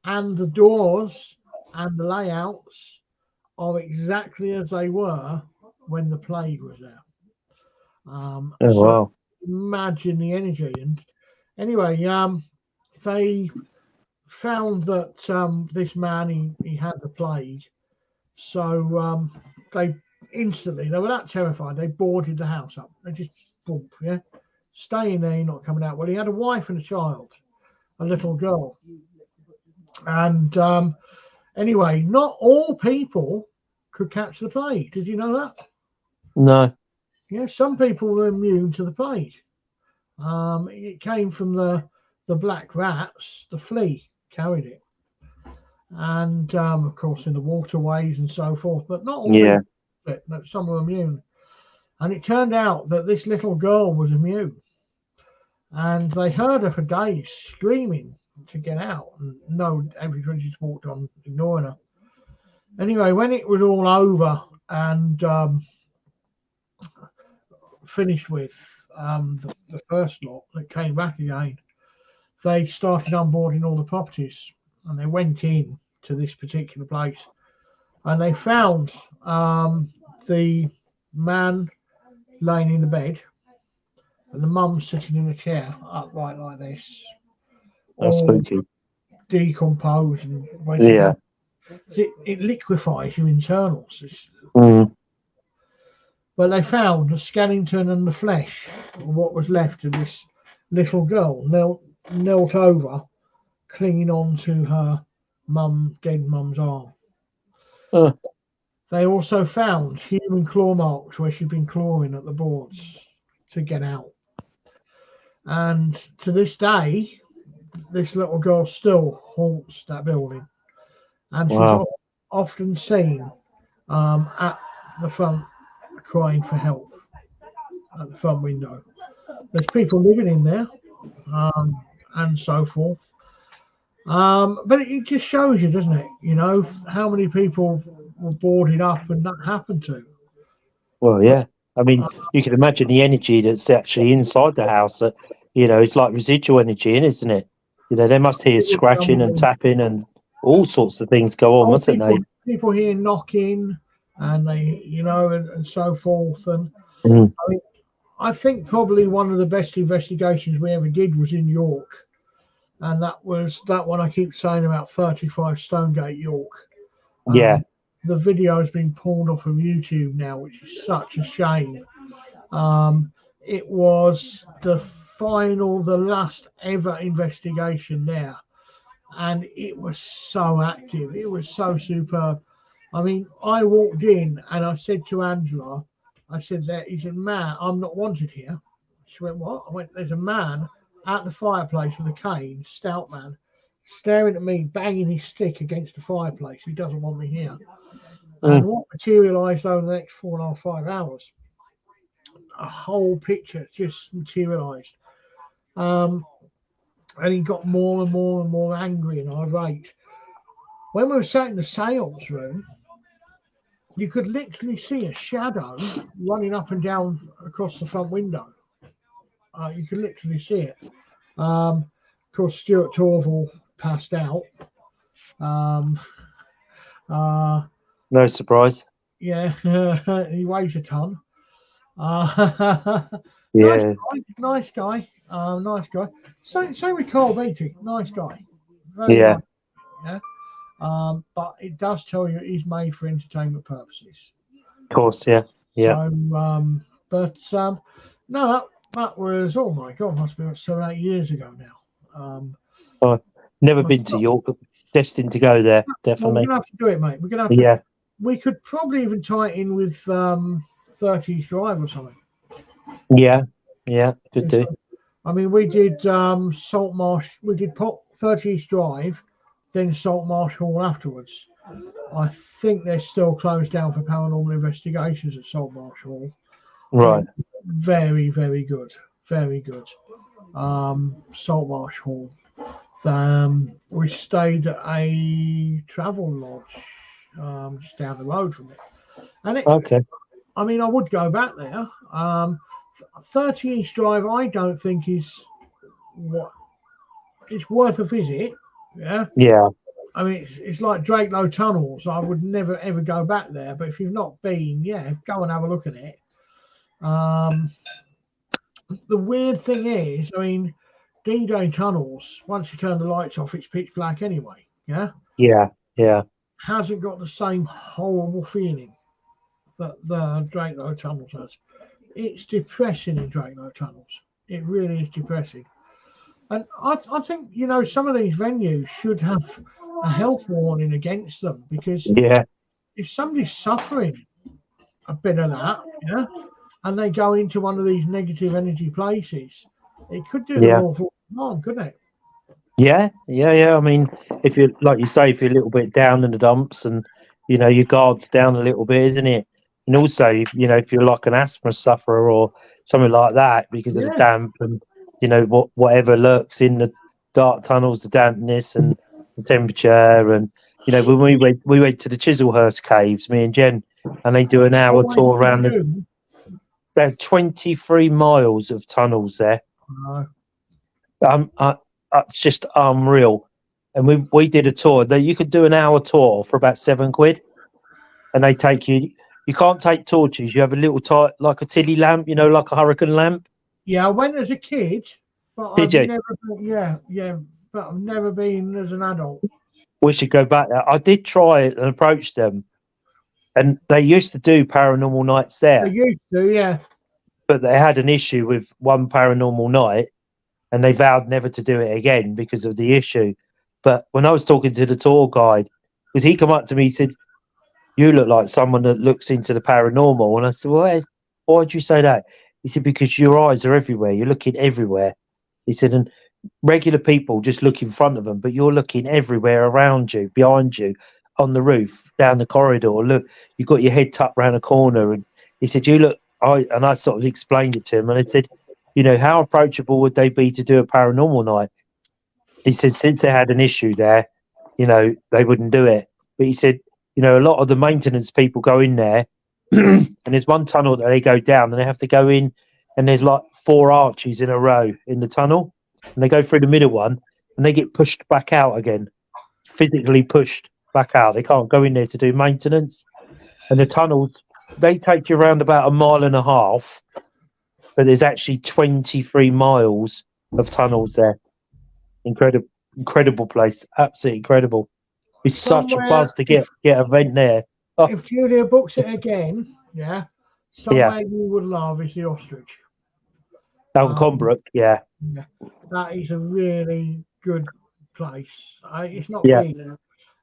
and the doors and the layouts, are exactly as they were when the plague was there. Wow. Imagine the energy. And anyway, they found that this man, he had the plague. So they were that terrified, they boarded the house up. They just, boom, yeah, staying there, you're not coming out. Well, he had a wife and a child, a little girl. And anyway, not all people could catch the plague. Did you know that? No. Yeah, some people were immune to the plague. It came from the black rats. The flea carried it. And of course in the waterways and so forth, but not all. Yeah. But some were immune. And it turned out that this little girl was immune, and they heard her for days screaming to get out, and no, everybody just walked on ignoring her. Anyway, when it was all over and finished with, the first lot that came back again, they started onboarding all the properties, and they went in to this particular place, and they found the man laying in the bed, and the mum sitting in a chair upright like this, That's all spooky. decomposed and Yeah. it liquefies your internals. Mm. But they found the skeleton and the flesh, what was left of this little girl, knelt over, clinging on to her dead mum's arm. They also found human claw marks where she'd been clawing at the boards to get out. And to this day, this little girl still haunts that building. And Wow. she's often seen at the front crying for help at the front window. There's people living in there and so forth. But it just shows you, doesn't it? You know, how many people were boarded up and that happened to. Well, yeah. I mean, you can imagine the energy that's actually inside the house. That, you know, it's like residual energy, isn't it? You know, they must hear scratching and tapping and all sorts of things go on, mustn't they? People hear knocking and they, you know, and so forth. And I think probably one of the best investigations we ever did was in York. And that was that one I keep saying about 35 Stonegate, York. Yeah. The video has been pulled off of YouTube now, which is such a shame. It was the last ever investigation there. And it was so active. It was so superb. I mean, I walked in and I said to Angela, I said, there is a man, I'm not wanted here. She went, what? I went, there's a man at the fireplace with a cane, stout man, staring at me, banging his stick against the fireplace. He doesn't want me here. And what materialised over the next 4.5, 5 hours, a whole picture just materialised. And he got more and more and more angry and irate. When we were sat in the seance room, you could literally see a shadow running up and down across the front window. You could literally see it. Of course, Stuart Torval passed out. No surprise. Yeah, he weighs a ton. Yeah. Nice guy. Nice guy. Same with Carl Beatty. Nice guy. Very Yeah. nice. Yeah. But it does tell you he's made for entertainment purposes. Of course, yeah. Yeah. So, no, that was, oh my God, must be 7, 8 years ago now. Never been to York. Destined to go there, definitely. Well, we're gonna have to do it, mate. We're gonna have to. Yeah. We could probably even tie it in with 30 East Drive or something. Yeah. Yeah. Could do. I mean, we did Saltmarsh. We did 30 East Drive, then Saltmarsh Hall afterwards. I think they're still closed down for paranormal investigations at Saltmarsh Hall. Right. Very, very good. Very good. Saltmarsh Hall. We stayed at a travel lodge just down the road from it. And Okay. I mean, I would go back there. 30 East Drive, I don't think is what it's worth a visit. Yeah. Yeah. I mean, it's like Drakelow Tunnels. I would never ever go back there. But if you've not been, yeah, go and have a look at it. The weird thing is, I mean, D-Day tunnels, once you turn the lights off, it's pitch black anyway. Yeah. Yeah. Yeah. Hasn't got the same horrible feeling that the Drakelow Tunnels has. It's depressing in Drakelow Tunnels. It really is depressing. And I think, you know, some of these venues should have a health warning against them, because if somebody's suffering a bit of that, yeah, and they go into one of these negative energy places, it could do them awful harm, couldn't it? Yeah. I mean, if you're, like you say, if you're a little bit down in the dumps and, you know, your guard's down a little bit, isn't it? And also, you know, if you're like an asthma sufferer or something like that, because of the damp and, you know, whatever lurks in the dark tunnels, the dampness and the temperature. And, you know, when we went to the Chislehurst caves, me and Jen, and they do an hour tour around about 23 miles of tunnels there. It's just unreal. And we did a tour that you could do an hour tour for about £7. and they take you. You can't take torches. You have a little like a tilly lamp, you know, like a hurricane lamp. Yeah, I went as a kid, but Did you? but I've never been as an adult. We should go back there. I did try it and approach them, and they used to do paranormal nights there. They used to, yeah. But they had an issue with one paranormal night, and they vowed never to do it again because of the issue. But when I was talking to the tour guide, because he come up to me, he said, "You look like someone that looks into the paranormal." And I said, "Well, why'd you say that?" He said, "Because your eyes are everywhere. You're looking everywhere." He said, "And regular people just look in front of them, but you're looking everywhere around you, behind you, on the roof, down the corridor. Look, you've got your head tucked round a corner." And he said, "You look," I sort of explained it to him, and I said, "You know, how approachable would they be to do a paranormal night?" He said, "Since they had an issue there, you know, they wouldn't do it." But he said, "You know, a lot of the maintenance people go in there, and there's one tunnel that they go down, and they have to go in, and there's like 4 arches in a row in the tunnel, and they go through the middle one, and they get pushed back out again, physically pushed back out. They can't go in there to do maintenance. And the tunnels, they take you around about 1.5 miles, but there's actually 23 miles of tunnels there. Incredible place, absolutely incredible. It's such a buzz to get a vent there. Oh, If Julia books it again, yeah, somewhere you would love is the ostrich. out in Conbrook, yeah. That is a really good place. It's not Yeah. big,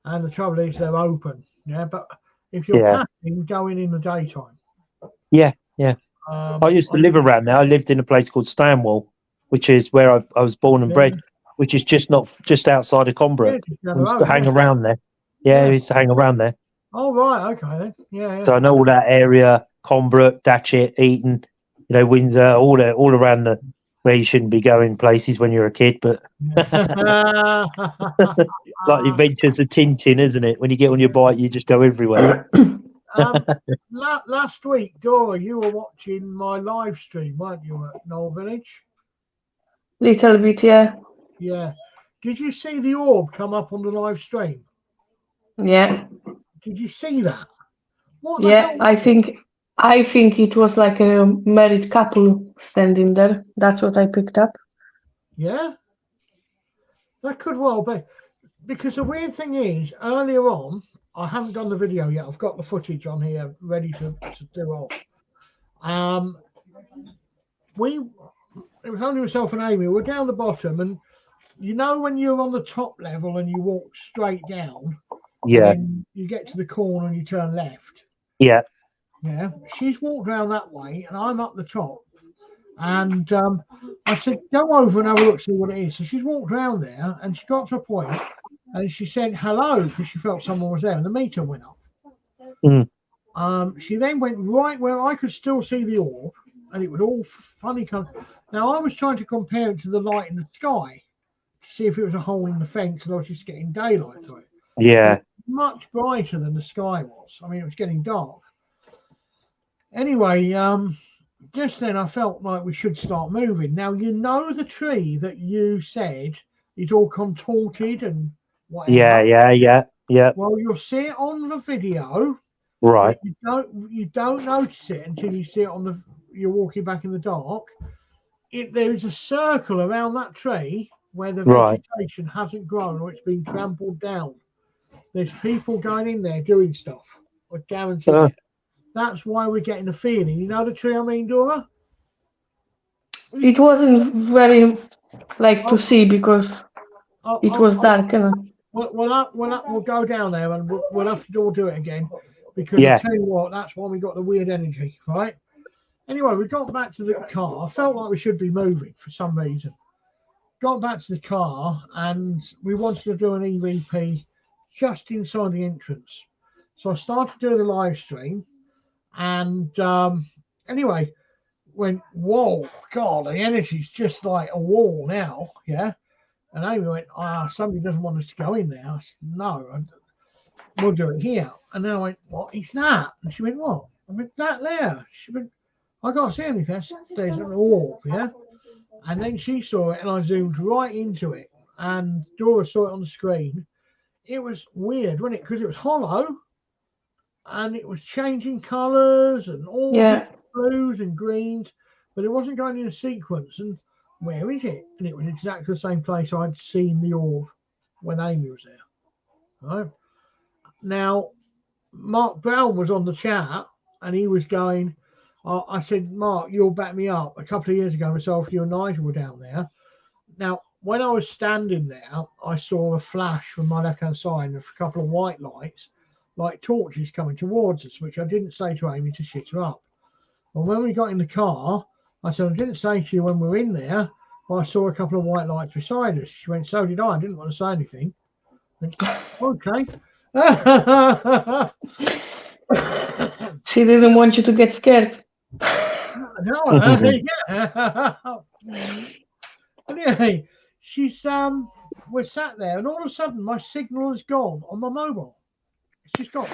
and the trouble is they're open. Yeah, but if you're passing, going in the daytime. Yeah. I used to live around there. I lived in a place called Stanwell, which is where I was born and bred, which is just outside of Conbrook. I used to hang around there. I used to hang around there. Oh right, okay then. Yeah. So I know all that area: Conbrook, Datchet, Eton, you know, Windsor, all around the where you shouldn't be going places when you're a kid, but like the adventures of Tintin, isn't it? When you get on your bike, you just go everywhere. Last week, Dora, you were watching my live stream, weren't you, at Knoll Village? Little bit, yeah. Yeah. Did you see the orb come up on the live stream? Yeah. Did you see that? What yeah, I think it was like a married couple standing there. That's what I picked up. Yeah. That could well be. Because the weird thing is, earlier on, I haven't done the video yet. I've got the footage on here ready to do off. It was only myself and Amy. We're down the bottom, and you know when you're on the top level and you walk straight down, and you get to the corner and you turn left. Yeah. She's walked around that way, and I'm up the top. And I said, "Go over and have a look, see what it is." So she's walked around there, and she got to a point, and she said hello because she felt someone was there, and the meter went up. She then went right where I could still see the orb, and it was all funny color. Now I was trying to compare it to the light in the sky to see if it was a hole in the fence, and I was just getting daylight through it. Yeah. It was much brighter than the sky was. I mean, it was getting dark. Anyway, just then I felt like we should start moving. Now, you know the tree that you said is all contorted and whatever. Yeah. Well, you'll see it on the video. Right. You don't notice it until you see it you're walking back in the dark. There is a circle around that tree where the vegetation hasn't grown or it's been trampled down. There's people going in there doing stuff. I guarantee it. That's why we're getting the feeling. You know the tree I mean, Dora? It wasn't very to see because it was dark. We'll go down there and we'll have to do it again because I tell you what, that's why we got the weird energy, right? Anyway, we got back to the car. I felt like we should be moving for some reason. Got back to the car and we wanted to do an EVP just inside the entrance. So I started doing the live stream and anyway, went, whoa, God, the energy's just like a wall now, yeah? And Amy went, somebody doesn't want us to go in there. I said, no, we'll do it here. And then I went, what is that? And she went, what? I went, that there. She went, I can't see anything. There's an orb, yeah? And then she saw it and I zoomed right into it. And Dora saw it on the screen. It was weird, wasn't it? Because it was hollow. and it was changing colours and all different blues and greens, but it wasn't going in a sequence. And where is it? And it was exactly the same place I'd seen the orb when Amy was there. Right now, Mark Brown was on the chat, and he was going. I said, Mark, you'll back me up. A couple of years ago, myself, you and Nigel were down there. Now, when I was standing there, I saw a flash from my left-hand side of a couple of white lights, like torches coming towards us, which I didn't say to Amy to shit her up. And when we got in the car, I said, I didn't say to you when we were in there, but I saw a couple of white lights beside us. She went, so did I. I didn't want to say anything. I went, okay. She didn't want you to get scared. No, yeah. Anyway, she's we're sat there, and all of a sudden my signal is gone on my mobile. It's just gone.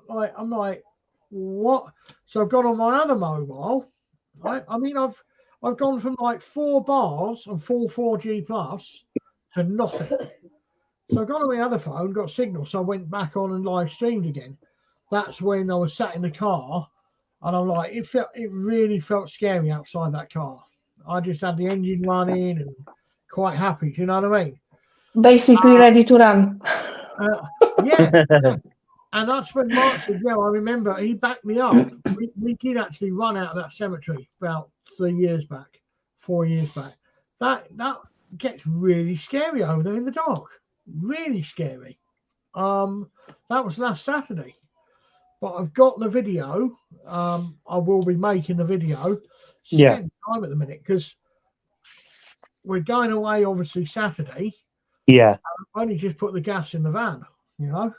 Like, I'm like, what? So I've gone on my other mobile. Right? I mean, I've gone from like 4 bars and full 4G plus to nothing. So I got on the other phone, got signal, so I went back on and live streamed again. That's when I was sat in the car, and I'm like, it really felt scary outside that car. I just had the engine running and quite happy. Do you know what I mean? Basically ready to run. Yeah. And that's when Mark said, yeah, I remember he backed me up. We did actually run out of that cemetery about 4 years back. That gets really scary over there in the dark. Really scary. That was last Saturday. But I've got the video. I will be making the video. Spend time at the minute because we're going away obviously Saturday. Yeah. I only just put the gas in the van, you know.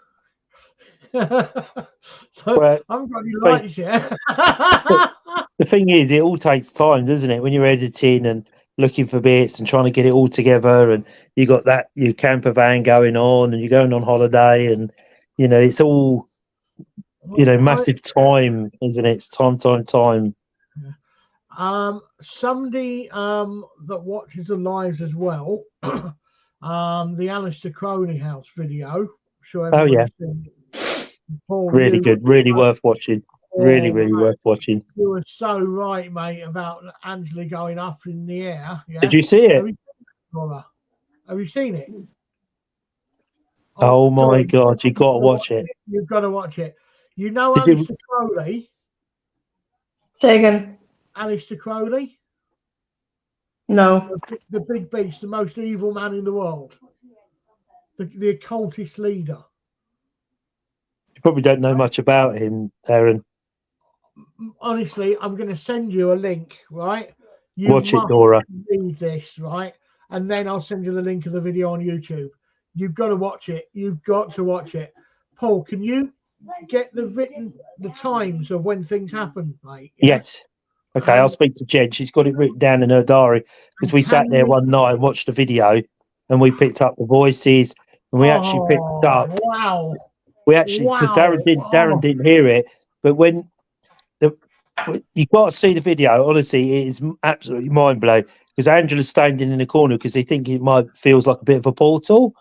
So Well, I haven't got any lights yet. The thing is, it all takes time, doesn't it? When you're editing and looking for bits and trying to get it all together, and you got that your camper van going on, and you're going on holiday, and you know it's all massive time, isn't it? It's time. Somebody that watches the lives as well, the Alistair Crowley house video. Sure. Oh yeah. Paul, really good, really worth watching. Really worth watching. You were so right, mate, about Angela going up in the air. Yeah? Did you see it? Have you seen it? Oh my God, you got to watch it. You've got to watch it. You know Alistair Crowley? Say again. Alistair Crowley? No. The big beast, the most evil man in the world. The occultist leader. You probably don't know much about him, Darren. Honestly, I'm going to send you a link, right? You watch it, Dora. Read this, right? And then I'll send you the link of the video on YouTube. You've got to watch it. You've got to watch it. Paul, can you get the times of when things happen, mate? Yeah? Yes. Okay, I'll speak to Jen. She's got it written down in her diary because we sat there one night and watched the video, and we picked up the voices, and we actually picked up. Wow. We actually, because Darren didn't hear it, but when you got to see the video, honestly, it is absolutely mind blowing. Because Angela's standing in the corner because they think it feels like a bit of a portal,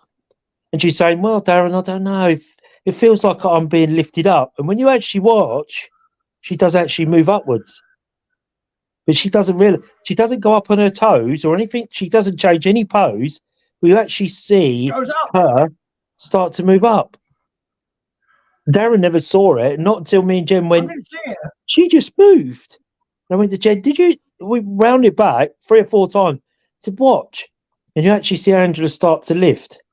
and she's saying, "Well, Darren, I don't know if it feels like I'm being lifted up." And when you actually watch, she does actually move upwards, but she doesn't go up on her toes or anything. She doesn't change any pose. We actually see her start to move up. Darren never saw it, not until me and Jen went, she just moved. And I went to Jen, did you? We round it back 3 or 4 times to watch. And you actually see Angela start to lift,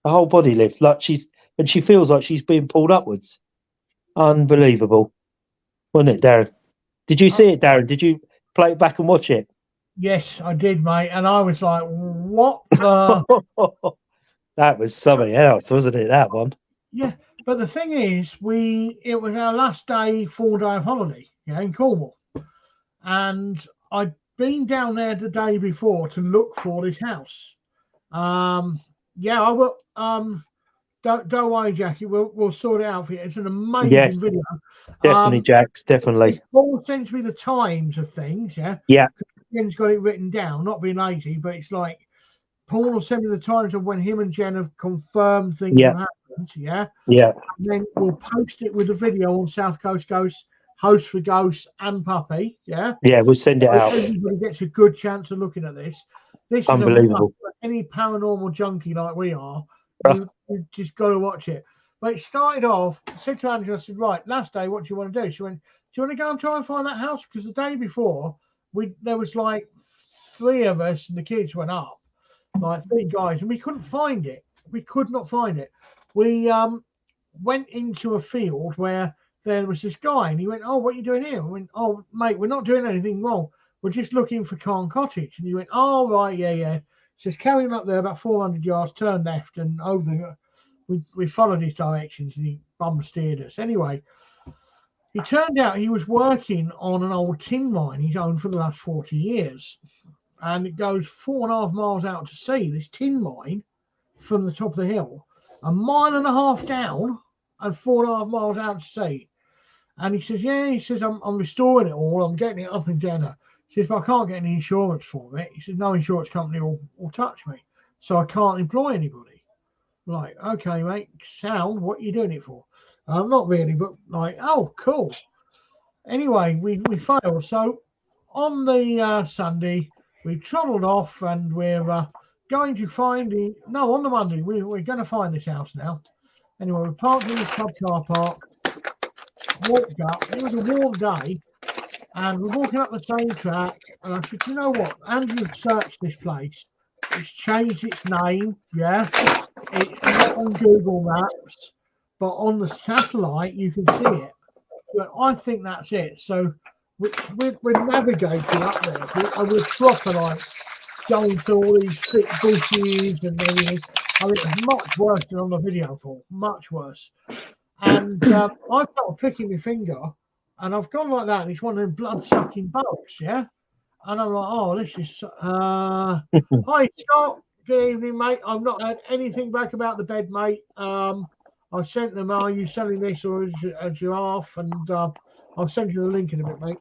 the whole body lift, like she feels like she's being pulled upwards. Unbelievable. Wasn't it, Darren? Did you see it, Darren? Did you play it back and watch it? Yes, I did, mate. And I was like, what the? That was something else, wasn't it, that one? Yeah. But the thing is, it was our last day, 4-day of holiday, in Cornwall. And I'd been down there the day before to look for this house. I will. Don't worry, Jackie. We'll sort it out for you. It's an amazing video. Definitely, Jax. Definitely. Paul sends me the times of things. Yeah. Yeah. Jen's got it written down. Not being lazy, but it's like Paul will send me the times of when him and Jen have confirmed things Yeah. have happened. Yeah. Yeah. And then we'll post it with a video on South Coast Ghosts, Host for Ghosts, and Puppy. Yeah. Yeah. We'll send it So out. everybody gets a good chance of looking at this. This is a Unbelievable. must for any paranormal junkie like we are. Oh. You just got to watch it. But it started off, I said to Angela, I said, right, last day, what do you want to do? She went, do you want to go and try and find that house? Because the day before, there was like 3 of us and the kids went up, like 3 guys, and we couldn't find it. We could not find it. We went into a field where there was this guy, and he went, oh, what are you doing here? I went, oh, mate, we're not doing anything wrong. We're just looking for Carn Cottage. And he went, oh, right, yeah. Says, carry him up there about 400 yards, turn left, and over. We followed his directions, and he bum steered us. Anyway, it turned out he was working on an old tin mine he's owned for the last 40 years. And it goes 4.5 miles out to sea, this tin mine, from the top of the hill, 1.5 miles down and 4.5 miles out to sea. And he says, yeah, he says, I'm restoring it all. I'm getting it up and down. He says, but I can't get any insurance for it. He says, no insurance company will touch me. So I can't employ anybody. Like, okay, mate, sound, what are you doing it for? Not really, but like, oh, cool. Anyway, we failed. So on the Sunday, we trundled off, and we're going to find on the Monday, we're going to find this house now. Anyway, we parked in the club car park, walked up. It was a warm day, and we're walking up the same track, and I said, you know what? Andrew searched this place. It's changed its name, yeah. It's not on Google Maps, but on the satellite you can see it. But I think that's it. So we're navigating up there, and we're proper like going through all these thick bushes and everything. I mean, it's much worse than on the video, Paul. Much worse. And I started pricking my finger, and I've gone like that, and it's one of them blood-sucking bugs, yeah. And I'm like, oh, this is. Hi, Scott. Good evening, mate. I've not heard anything back about the bed, mate. I sent them, are you selling this or is it a giraffe? And I'll send you the link in a bit, mate.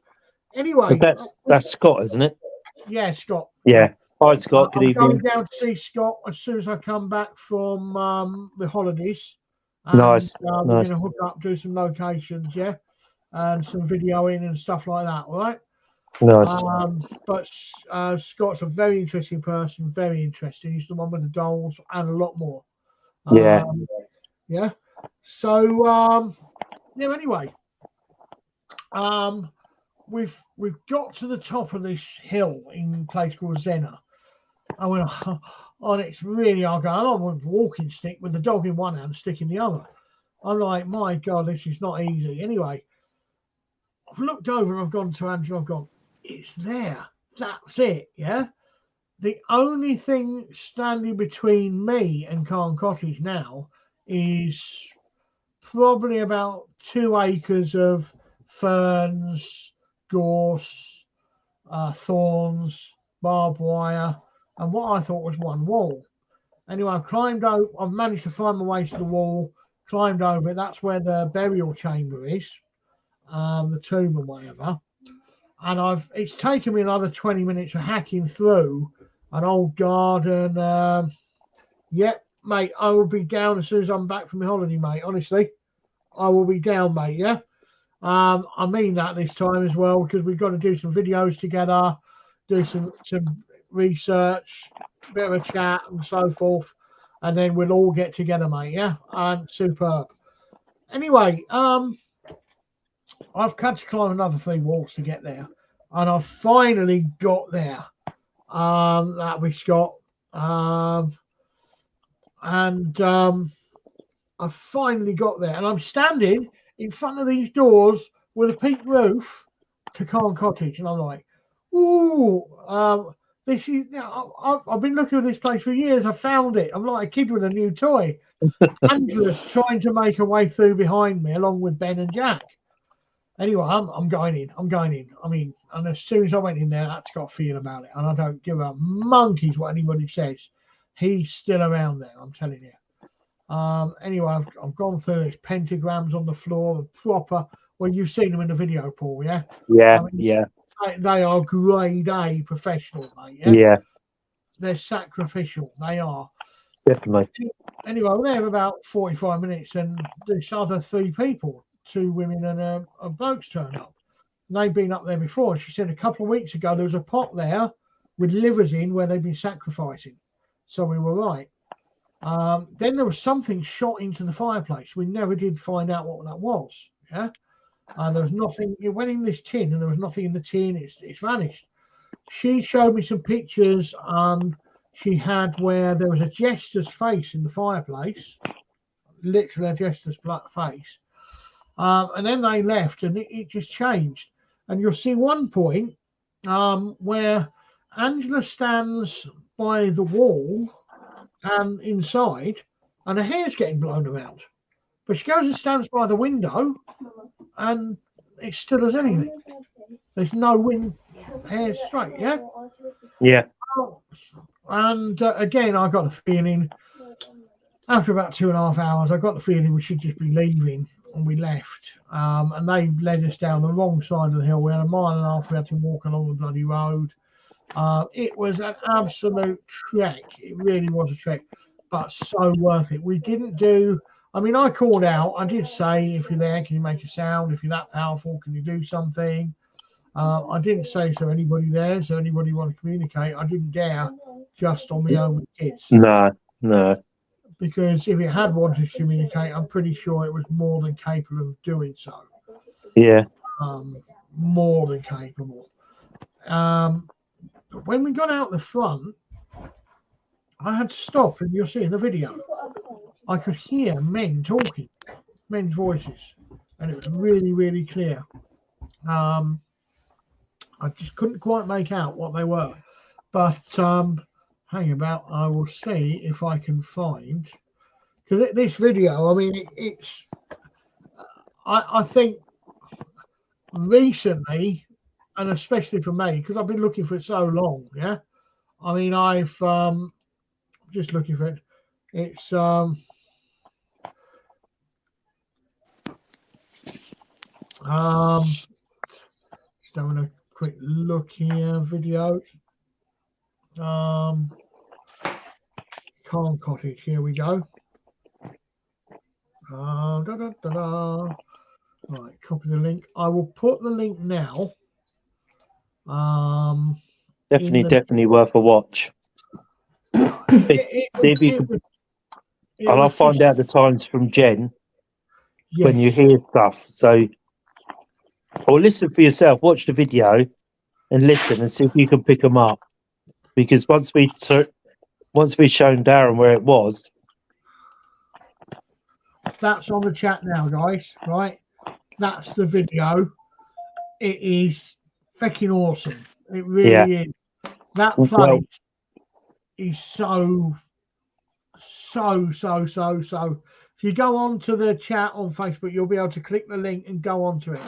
Anyway. That's Scott, isn't it? Yeah, Scott. Yeah. Hi, Scott. Good evening. I'm going down to see Scott as soon as I come back from the holidays. And, Nice. We're going to hook up, do some locations, yeah, and some videoing and stuff like that, all right? Nice. But Scott's a very interesting person, very interesting. He's the one with the dolls and a lot more. Yeah. Yeah. So anyway, we've got to the top of this hill in a place called Zena. I went, oh, it's really hard going. I'm on a walking stick with the dog in one hand, stick in the other. I'm like, my God, this is not easy. Anyway, I've looked over and I've gone to Angela, I've gone, it's there. That's it, yeah? The only thing standing between me and Carn Cottage now is probably about 2 acres of ferns, gorse, thorns, barbed wire, and what I thought was one wall. Anyway, I've managed to find my way to the wall, climbed over it. That's where the burial chamber is, the tomb and whatever. And it's taken me another 20 minutes of hacking through an old garden. Yep, mate, I will be down as soon as I'm back from my holiday, mate. Honestly, I will be down, mate, yeah? I mean that this time as well, because we've got to do some videos together, do some research, bit of a chat and so forth, and then we'll all get together, mate, yeah? And superb. Anyway, I've had to climb another 3 walls to get there, and I've finally got there. That we Scott. I finally got there, and I'm standing in front of these doors with a peaked roof to Carn Cottage, and I'm like, ooh, this is. I've been looking at this place for years. I found it. I'm like a kid with a new toy. Angela's trying to make her way through behind me, along with Ben and Jack. Anyway, I'm going in. I mean, and as soon as I went in there, that's got a feel about it, and I don't give a monkey's what anybody says. He's still around there. I'm telling you. Anyway, I've gone through. There's pentagrams on the floor, proper. Well, you've seen them in the video, Paul, yeah? Yeah, I mean, yeah. They are grade A professionals, mate. Yeah. Yeah. they're sacrificial. They are. Definitely. Anyway, we're there about 45 minutes, and this other 3 people, 2 women and a bloke's turned up. And they've been up there before. She said a couple of weeks ago there was a pot there with livers in where they've been sacrificing. So we were right. Then there was something shot into the fireplace. We never did find out what that was. Yeah. There was nothing. It went in this tin, and there was nothing in the tin. It's vanished. She showed me some pictures. She had where there was a jester's face in the fireplace, literally a jester's face. And then they left, and it just changed. And you'll see one point where Angela stands by the wall and inside, and her hair's getting blown around. But she goes and stands by the window, and it's still as anything. There's no wind, hair's straight, yeah? Yeah. And again, I got a feeling, after about 2.5 hours, I got the feeling we should just be leaving, and we left. And they led us down the wrong side of the hill. We had 1.5 miles, we had to walk along the bloody road. It was an absolute trek. It really was a trek, but so worth it. We didn't do, I mean, I called out. I did say, if you're there, can you make a sound? If you're that powerful, can you do something? I didn't say, is there anybody there? Is there anybody want to communicate? I didn't dare, just on my own with kids. No. Because if it had wanted to communicate, I'm pretty sure it was more than capable of doing so. Yeah. More than capable. When we got out the front, I had to stop, and you'll see in the video, I could hear men talking, men's voices, and it was really, really clear. I just couldn't quite make out what they were, but hang about, I will see if I can find, because this video, I mean, it's I think recently, and especially for me, because I've been looking for it so long, yeah. I mean, I've just looking for it. It's just having a quick look here. Videos. Calm Cottage. Here we go. Right, copy the link. I will put the link now. Definitely worth a watch. See if you can, and I'll find out the times from Jen when you hear stuff. So, or listen for yourself. Watch the video and listen and see if you can pick them up. Because once we've shown Darren where it was, that's on the chat now, guys. Right, that's the video. It is fucking awesome. It really is. That place is so. If you go on to the chat on Facebook, you'll be able to click the link and go onto it.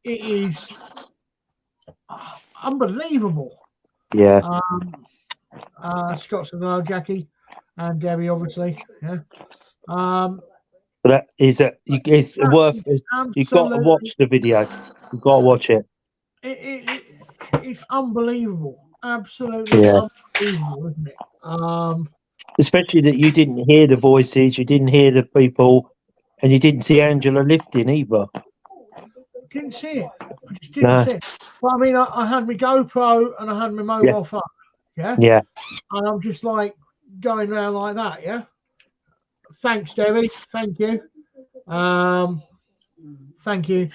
It is unbelievable. Yeah. Scott said hello, Jackie, and Debbie, obviously. Yeah. But that is it's worth. You've got to watch the video. You've got to watch it. It's unbelievable. Absolutely unbelievable, isn't it? Especially that you didn't hear the voices, you didn't hear the people, and you didn't see Angela lifting either. Didn't see it. I just didn't see it. But I mean, I had my GoPro and I had my mobile phone. Yeah. Yeah. And I'm just like going around like that. Yeah. Thanks, Debbie. Thank you. Thank you.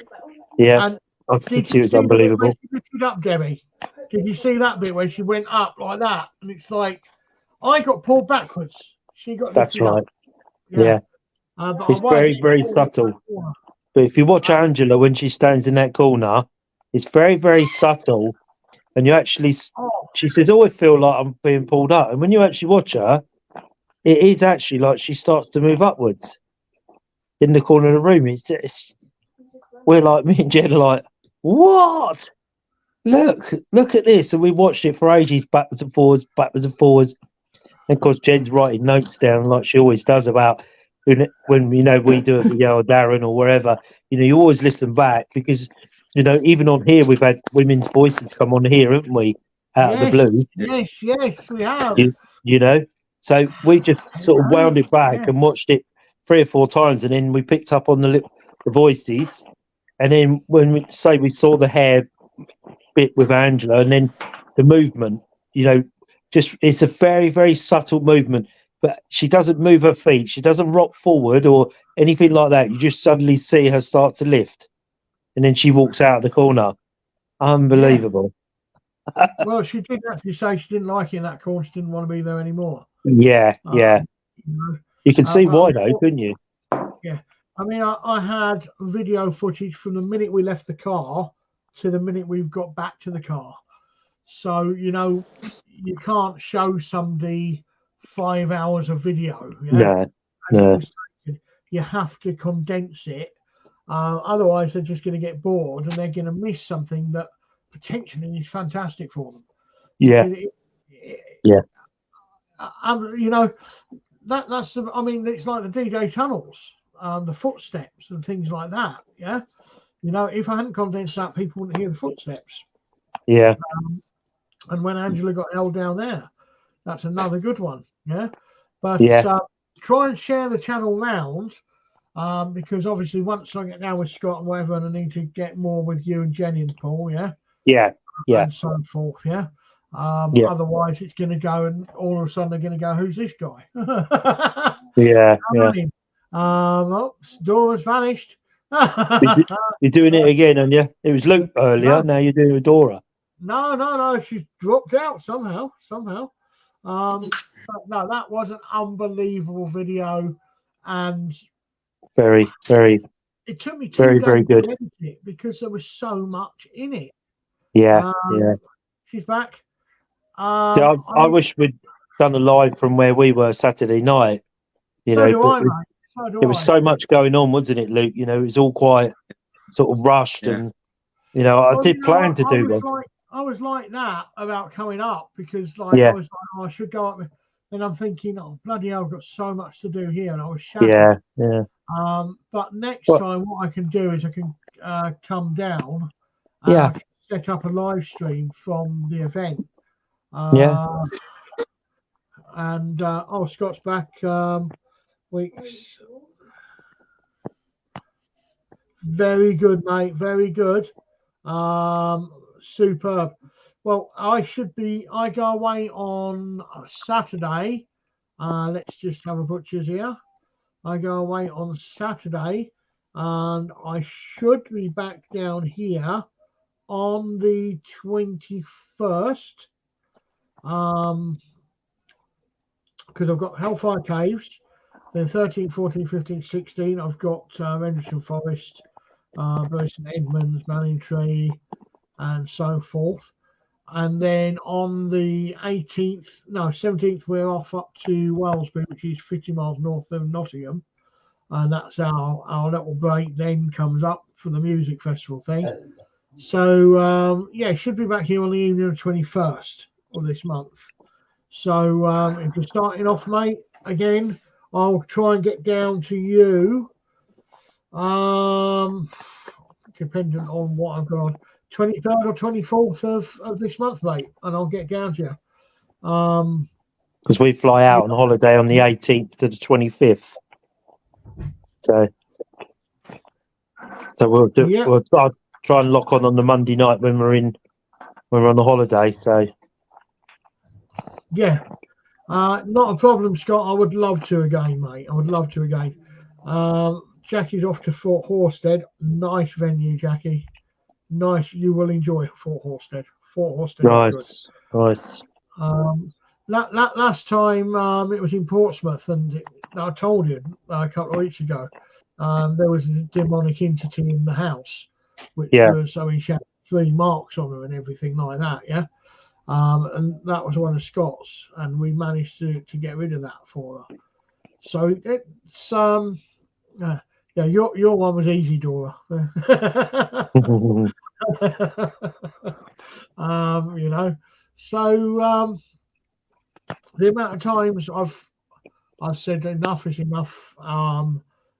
Yeah. And I think she was unbelievable. She lifted up, Debbie. Did you see that bit where she went up like that? And it's like I got pulled backwards. She got. That's right. Up. Yeah. It's very, very subtle. But if you watch Angela when she stands in that corner, it's very, very subtle. And you actually, she says, "Oh, I feel like I'm being pulled up." And when you actually watch her, it is actually like she starts to move upwards in the corner of the room. We're like, me and Jen are like, what? Look at this. And we watched it for ages, backwards and forwards. And of course, Jen's writing notes down like she always does about when we do a video or Darren or wherever. You always listen back because even on here we've had women's voices come on here, haven't we? out of the blue. Yes, we have. You know, so we just sort of wound it back Yeah. and watched it 3 or 4 times, and then we picked up on the voices, and then when we saw the hair bit with Angela, and then the movement, you know, just it's a very, very subtle movement, but she doesn't move her feet, she doesn't rock forward or anything like that. You just suddenly see her start to lift, and then she walks out of the corner. Unbelievable. Well, she did actually say she didn't like it in that corner. She didn't want to be there anymore. Yeah. You know, You can see but why, though, couldn't you? Yeah. I mean, I had video footage from the minute we left the car to the minute we've got back to the car. So, you know, you can't show somebody 5 hours of video. Yeah? No. You have to condense it. Otherwise, they're just going to get bored and they're going to miss something that potentially is fantastic for them. Yeah. You know, that's I mean, it's like the DJ tunnels, the footsteps and things like that. Yeah, you know, if I hadn't condensed that, people wouldn't hear the footsteps. Yeah. And when Angela got held down there, that's another good one. Yeah, but try and share the channel round, because obviously once I get down with Scott and whatever, and I need to get more with you and Jenny and Paul. Yeah, and so forth. Yeah. Otherwise, it's going to go, and all of a sudden they're going to go, "Who's this guy?" Dora's vanished. You're doing it again, and it was Luke earlier. Now you're doing it with Dora. No. She's dropped out somehow. But no, that was an unbelievable video, and very. It took me 2 very, days very good to edit it because there was so much in it. Yeah. She's back. So I wish we'd done a live from where we were Saturday night. You know, there was so much going on, wasn't it, Luke? You know, it was all quite sort of rushed, and you know, I did plan to do one. I was like that about coming up because, like, I was like, oh, I should go up, and I'm thinking, oh bloody hell, I've got so much to do here, and I was shattered. Yeah. But next time, what I can do is I can come down, set up a live stream from the event. And Scott's back. Weeks. Very good, mate. Very good. Superb. Well, I go away on Saturday. Let's just have a butcher's here. I go away on Saturday, and I should be back down here on the 21st. Because I've got Hellfire Caves, then 13, 14, 15, 16. I've got Rendlesham Forest, Burton Edmonds, Manningtree, and so forth. And then on the 17th, we're off up to Wellsbury, which is 50 miles north of Nottingham. And that's our little break then comes up for the music festival thing. So, should be back here on the evening of the 21st of this month. So if you're starting off, mate, again, I'll try and get down to you. Dependent on what I've got on. 23rd or 24th of this month, mate, and I'll get down to you. Because we fly out on holiday on the 18th to the 25th. So we'll I'll try and lock on the Monday night when we're on the holiday. So not a problem, Scott. I would love to again, mate. I would love to again. Jackie's off to Fort Horsted. Nice venue, Jackie. Nice. You will enjoy Fort Horsted. Nice. Last time it was in Portsmouth, and I told you a couple of weeks ago, there was a demonic entity in the house, which was, I mean, she had 3 marks on her and everything like that, and that was one of Scott's, and we managed to get rid of that for her. So it's your one was easy, Dora. You know, so the amount of times I've said enough is enough.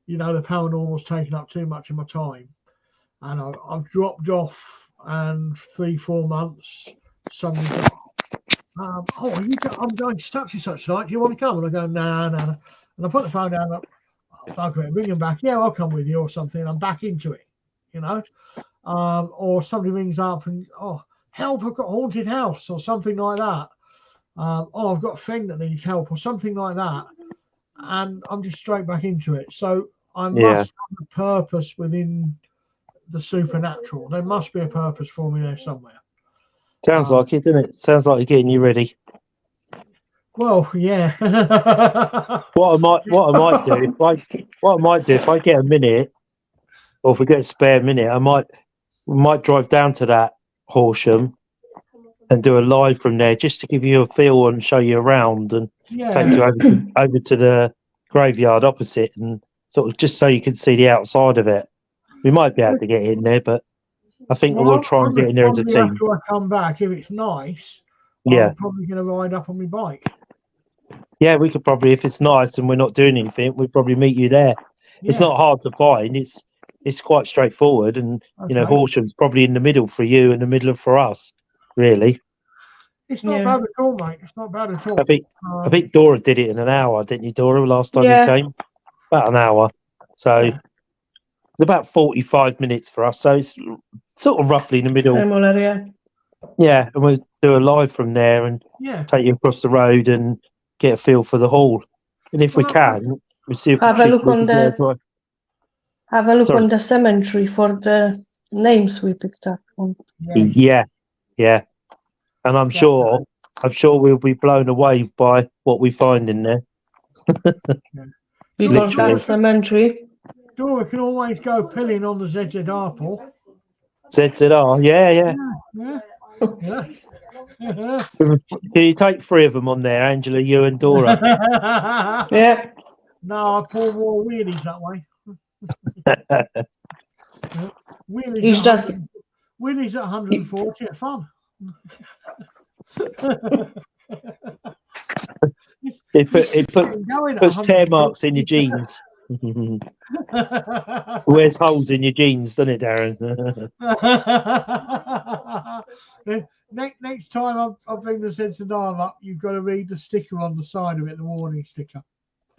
You know, the paranormal's taken up too much of my time, and I've dropped off, and 3-4 months, suddenly got I'm going to such and such site. Do you want to come? And I go, no. And I put the phone down. Fuck it, ring them back. Yeah, I'll come with you or something. I'm back into it, you know. Or somebody rings up and help! I've got a haunted house or something like that. I've got a friend that needs help or something like that, and I'm just straight back into it. So I must have a purpose within the supernatural. There must be a purpose for me there somewhere. Sounds like it, doesn't it? Sounds like you're getting you ready. Well, yeah. What I might do if I get a minute, or if we get a spare minute, we might drive down to that Horsham and do a live from there, just to give you a feel and show you around and take you over to the graveyard opposite, and sort of just so you can see the outside of it. We might be able to get in there, but I think we'll try and get in there as a team. After I come back, if it's nice, Yeah, I'm probably going to ride up on my bike. yeah, we could probably, if it's nice and we're not doing anything, we'd probably meet you there. It's not hard to find. It's quite straightforward, and you know, Horsham's probably in the middle for you and the middle for us, really. It's not bad at all, mate. It's not bad at all. I think Dora did it in an hour, didn't you, Dora? Last time you came, about an hour. So it's about 45 minutes for us. So it's sort of roughly in the middle. Similar, yeah. Yeah, and we'll do a live from there and take you across the road and get a feel for the hall. And if we can, we'll see if have a look on the cemetery for the names we picked up on. Yeah. And I'm sure we'll be blown away by what we find in there. Because that cemetery. Dora can always go pilling on the ZZR pool. ZZR, yeah. Can you take 3 of them on there, Angela, you and Dora? Yeah. No, I pull more wheelies that way. Wheelies at 140 at fun. It puts tear marks in your jeans. Wears holes in your jeans, doesn't it, Darren? Next time I bring the sense of dial up, you've got to read the sticker on the side of it, the warning sticker.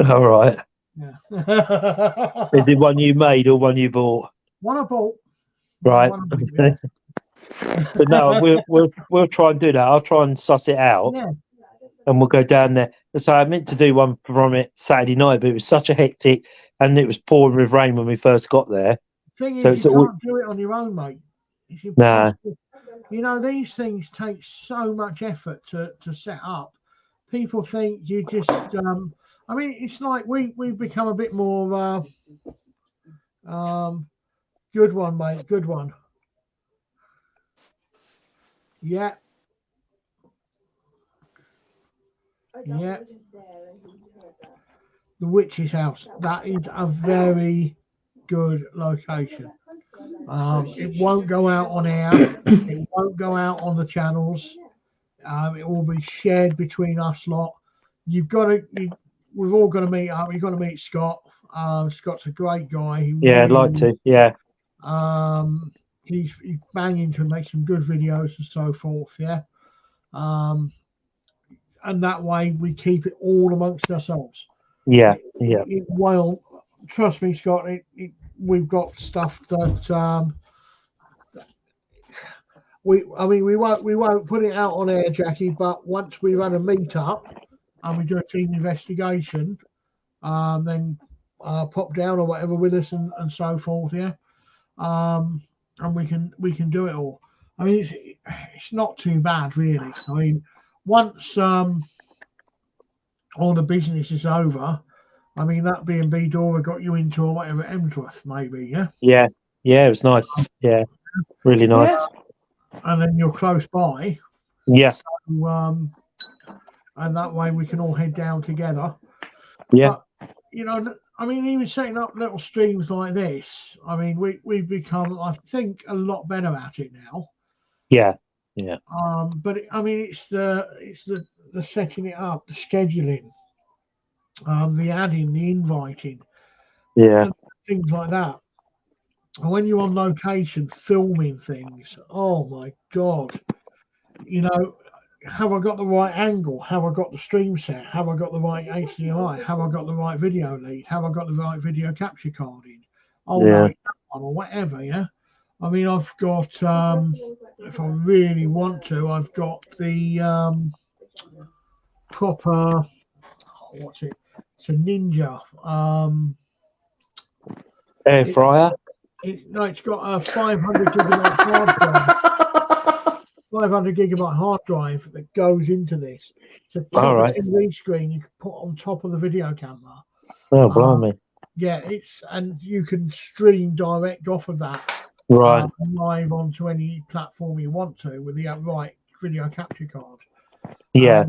All right. Yeah. Is it one you made or one you bought? One I bought. Right. But no, we'll try and do that. I'll try and suss it out. Yeah. And we'll go down there. So I meant to do one from it Saturday night, but it was such a hectic, and it was pouring with rain when we first got there. Thing is, you can't do it on your own, mate. It's impossible. You know, these things take so much effort to set up. People think you just, I mean, it's like we've become a bit more, good one, mate, good one. Yeah. Yeah. The witch's house. That is a very good location. It won't go out on air. It won't go out on the channels. It will be shared between us lot. We've all got to meet up. You've got to meet Scott. Scott's a great guy. I'd like to. Yeah. He's banging to make some good videos and so forth. Yeah. And that way we keep it all amongst ourselves. Yeah. Well, trust me, Scott. We've got stuff that we won't put it out on air, Jackie. But once we've had a meet up and we do a team investigation, then pop down or whatever with us and so forth. Yeah, and we can do it all. I mean, it's not too bad, really. I mean, once all the business is over, I mean, that B&B Dora got you into or whatever, Emsworth, maybe, yeah? Yeah, it was nice. Yeah, really nice. Yeah. And then you're close by. Yeah. So, and that way we can all head down together. Yeah. But, you know, I mean, even setting up little streams like this, I mean, we've become, I think, a lot better at it now. Yeah. But I mean, it's the setting it up, the scheduling, the adding, the inviting, things like that. And when you're on location filming things, oh my God, you know, have I got the right angle? Have I got the stream set? Have I got the right HDMI? Have I got the right video lead? Have I got the right video capture card in? Oh no, Yeah. it's that one or whatever. Yeah. I mean, I've got if I really want to, I've got the proper. What's it? It's a Ninja. Air fryer. It's got a 500 gigabyte hard drive. 500 gigabyte hard drive that goes into this. It's a All right. TV screen you can put on top of the video camera. Oh, blimey. Yeah, and you can stream direct off of that Right. live onto any platform you want to with the right video capture card. Yeah.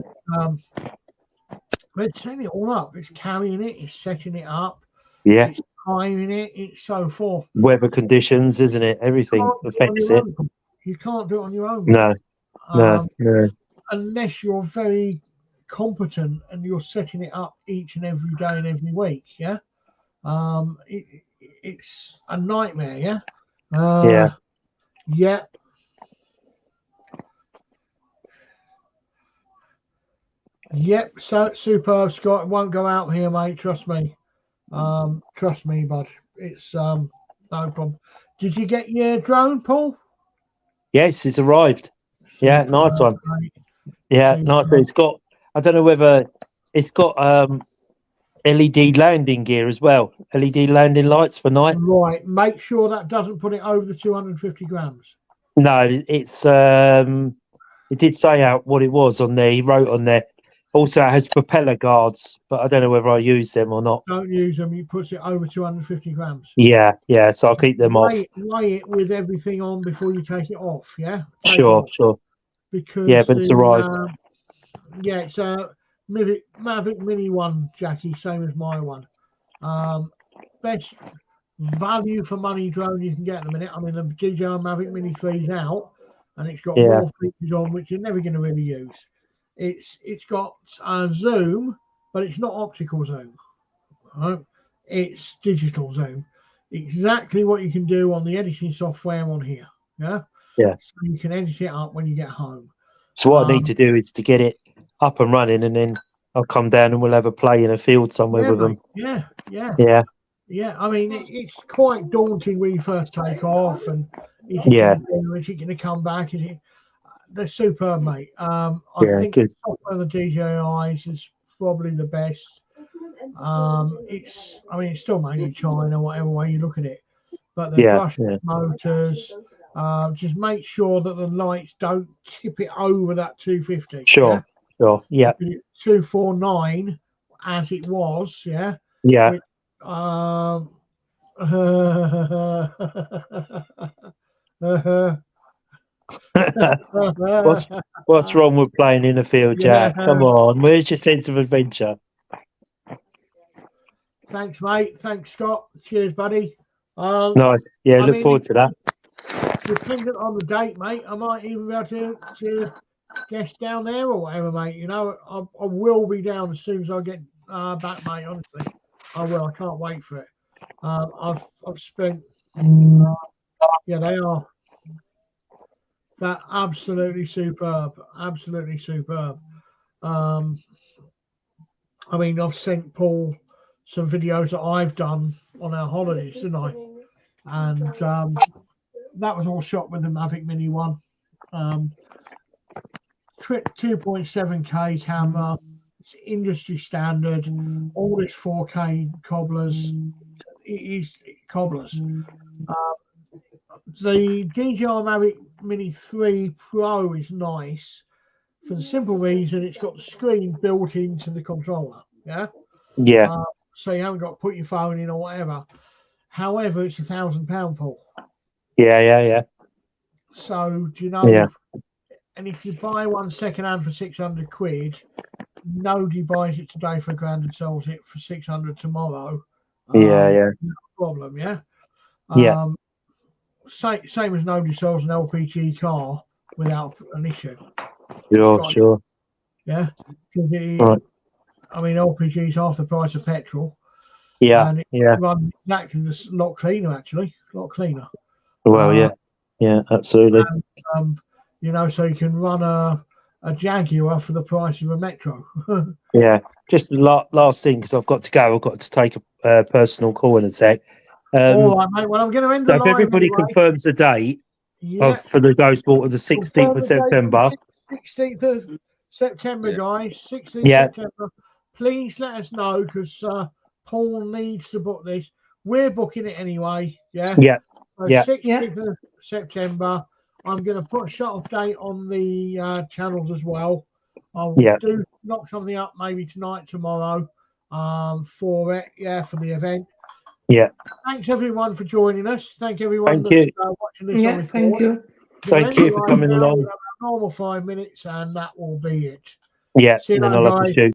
But it's setting it all up. It's carrying it. It's setting it up. Yeah. It's timing it. It's so forth. Weather conditions, isn't it? Everything affects it. You can't do it on your own. No. No. Unless you're very competent and you're setting it up each and every day and every week. Yeah. It's a nightmare. Yeah. Yeah. Yeah. Yep, so superb, Scott. It won't go out here, mate. Trust me. Trust me, bud. It's no problem. Did you get your drone, Paul? Yes, it's arrived. Yeah, nice one. Mate. Yeah, Superb. nice one. It's got. I don't know whether it's got LED landing gear as well. LED landing lights for night. Right. Make sure that doesn't put it over the 250 grams. No, it's it did say out what it was on there. He wrote on there. Also, it has propeller guards, but I don't know whether I use them or not. Don't use them. He puts it over 250 grams. Yeah, so I'll keep them off. Lay it with everything on before you take it off. Yeah. Take Sure, it off. sure. Because Yeah, but it's arrived. Yeah, it's a Mavic Mini 1, Jackie, same as my one. Best value for money drone you can get in a minute. I mean, the DJI Mavic Mini 3 is out, and it's got more features on which you're never going to really use. It's got zoom, but it's not optical zoom. Right? It's digital zoom. Exactly what you can do on the editing software on here. Yeah. Yeah. So you can edit it up when you get home. So what I need to do is to get it up and running, and then I'll come down and we'll have a play in a field somewhere with them. Yeah. Yeah, I mean, it's quite daunting when you first take off, and is it going to come back? They're superb, mate. I think the software of the DJIs is probably the best. It's still made in China, whatever way you look at it, but the brushless motors. Just make sure that the lights don't tip it over that 250. Sure. 249 as it was. Yeah. Yeah. What's wrong with playing in the field, Jack? Come on, where's your sense of adventure? Thanks, mate. Thanks, Scott. Cheers, buddy. Nice. Yeah, look forward to that. Dependent on the date, mate, I might even be able to guest down there or whatever, mate. You know, I will be down as soon as I get back, mate. Honestly, I will. I can't wait for it. I've spent. They are. They're absolutely superb. Absolutely superb. I mean, I've sent Paul some videos that I've done on our holidays, didn't I? And that was all shot with the Mavic Mini 1. 2.7K camera. It's industry standard. All this 4K cobblers. It is cobblers. The DJI Mavic Mini 3 Pro is nice for the simple reason it's got the screen built into the controller. Yeah. So you haven't got to put your phone in or whatever. However, it's £1,000, Paul. Yeah. So do you know? Yeah. And if you buy one second hand for 600 quid, nobody buys it today for £1,000 and sells it for 600 tomorrow. No problem. Yeah. Same as nobody sells an LPG car without an issue. Sure. Yeah. I mean, LPG is half the price of petrol. And it runs exactly a lot cleaner, actually. A lot cleaner. Well, yeah, absolutely. And, so you can run a a Jaguar for the price of a Metro. Yeah. Just the last thing, because I've got to go. I've got to take a personal call in a sec. All right, mate. Well, I'm going to end the So if live everybody anyway. confirms the date Yeah. for the Ghost Water, the 16th of September. 16th of September, guys. 16th Yeah. September. Please let us know because Paul needs to book this. We're booking it anyway. Yeah. Yeah. So Yeah. 16th of September. I'm going to put a shut-off date on the channels as well. I'll do knock something up maybe tonight, tomorrow, for it. Yeah, for the event. Yeah. Thanks everyone for joining us. Thank everyone Thank that's watching this on Yeah, record. thank you. Thank you for coming along. We'll have a normal 5 minutes, and that will be it. Yeah. See you And then later, I'll have to guys. shoot.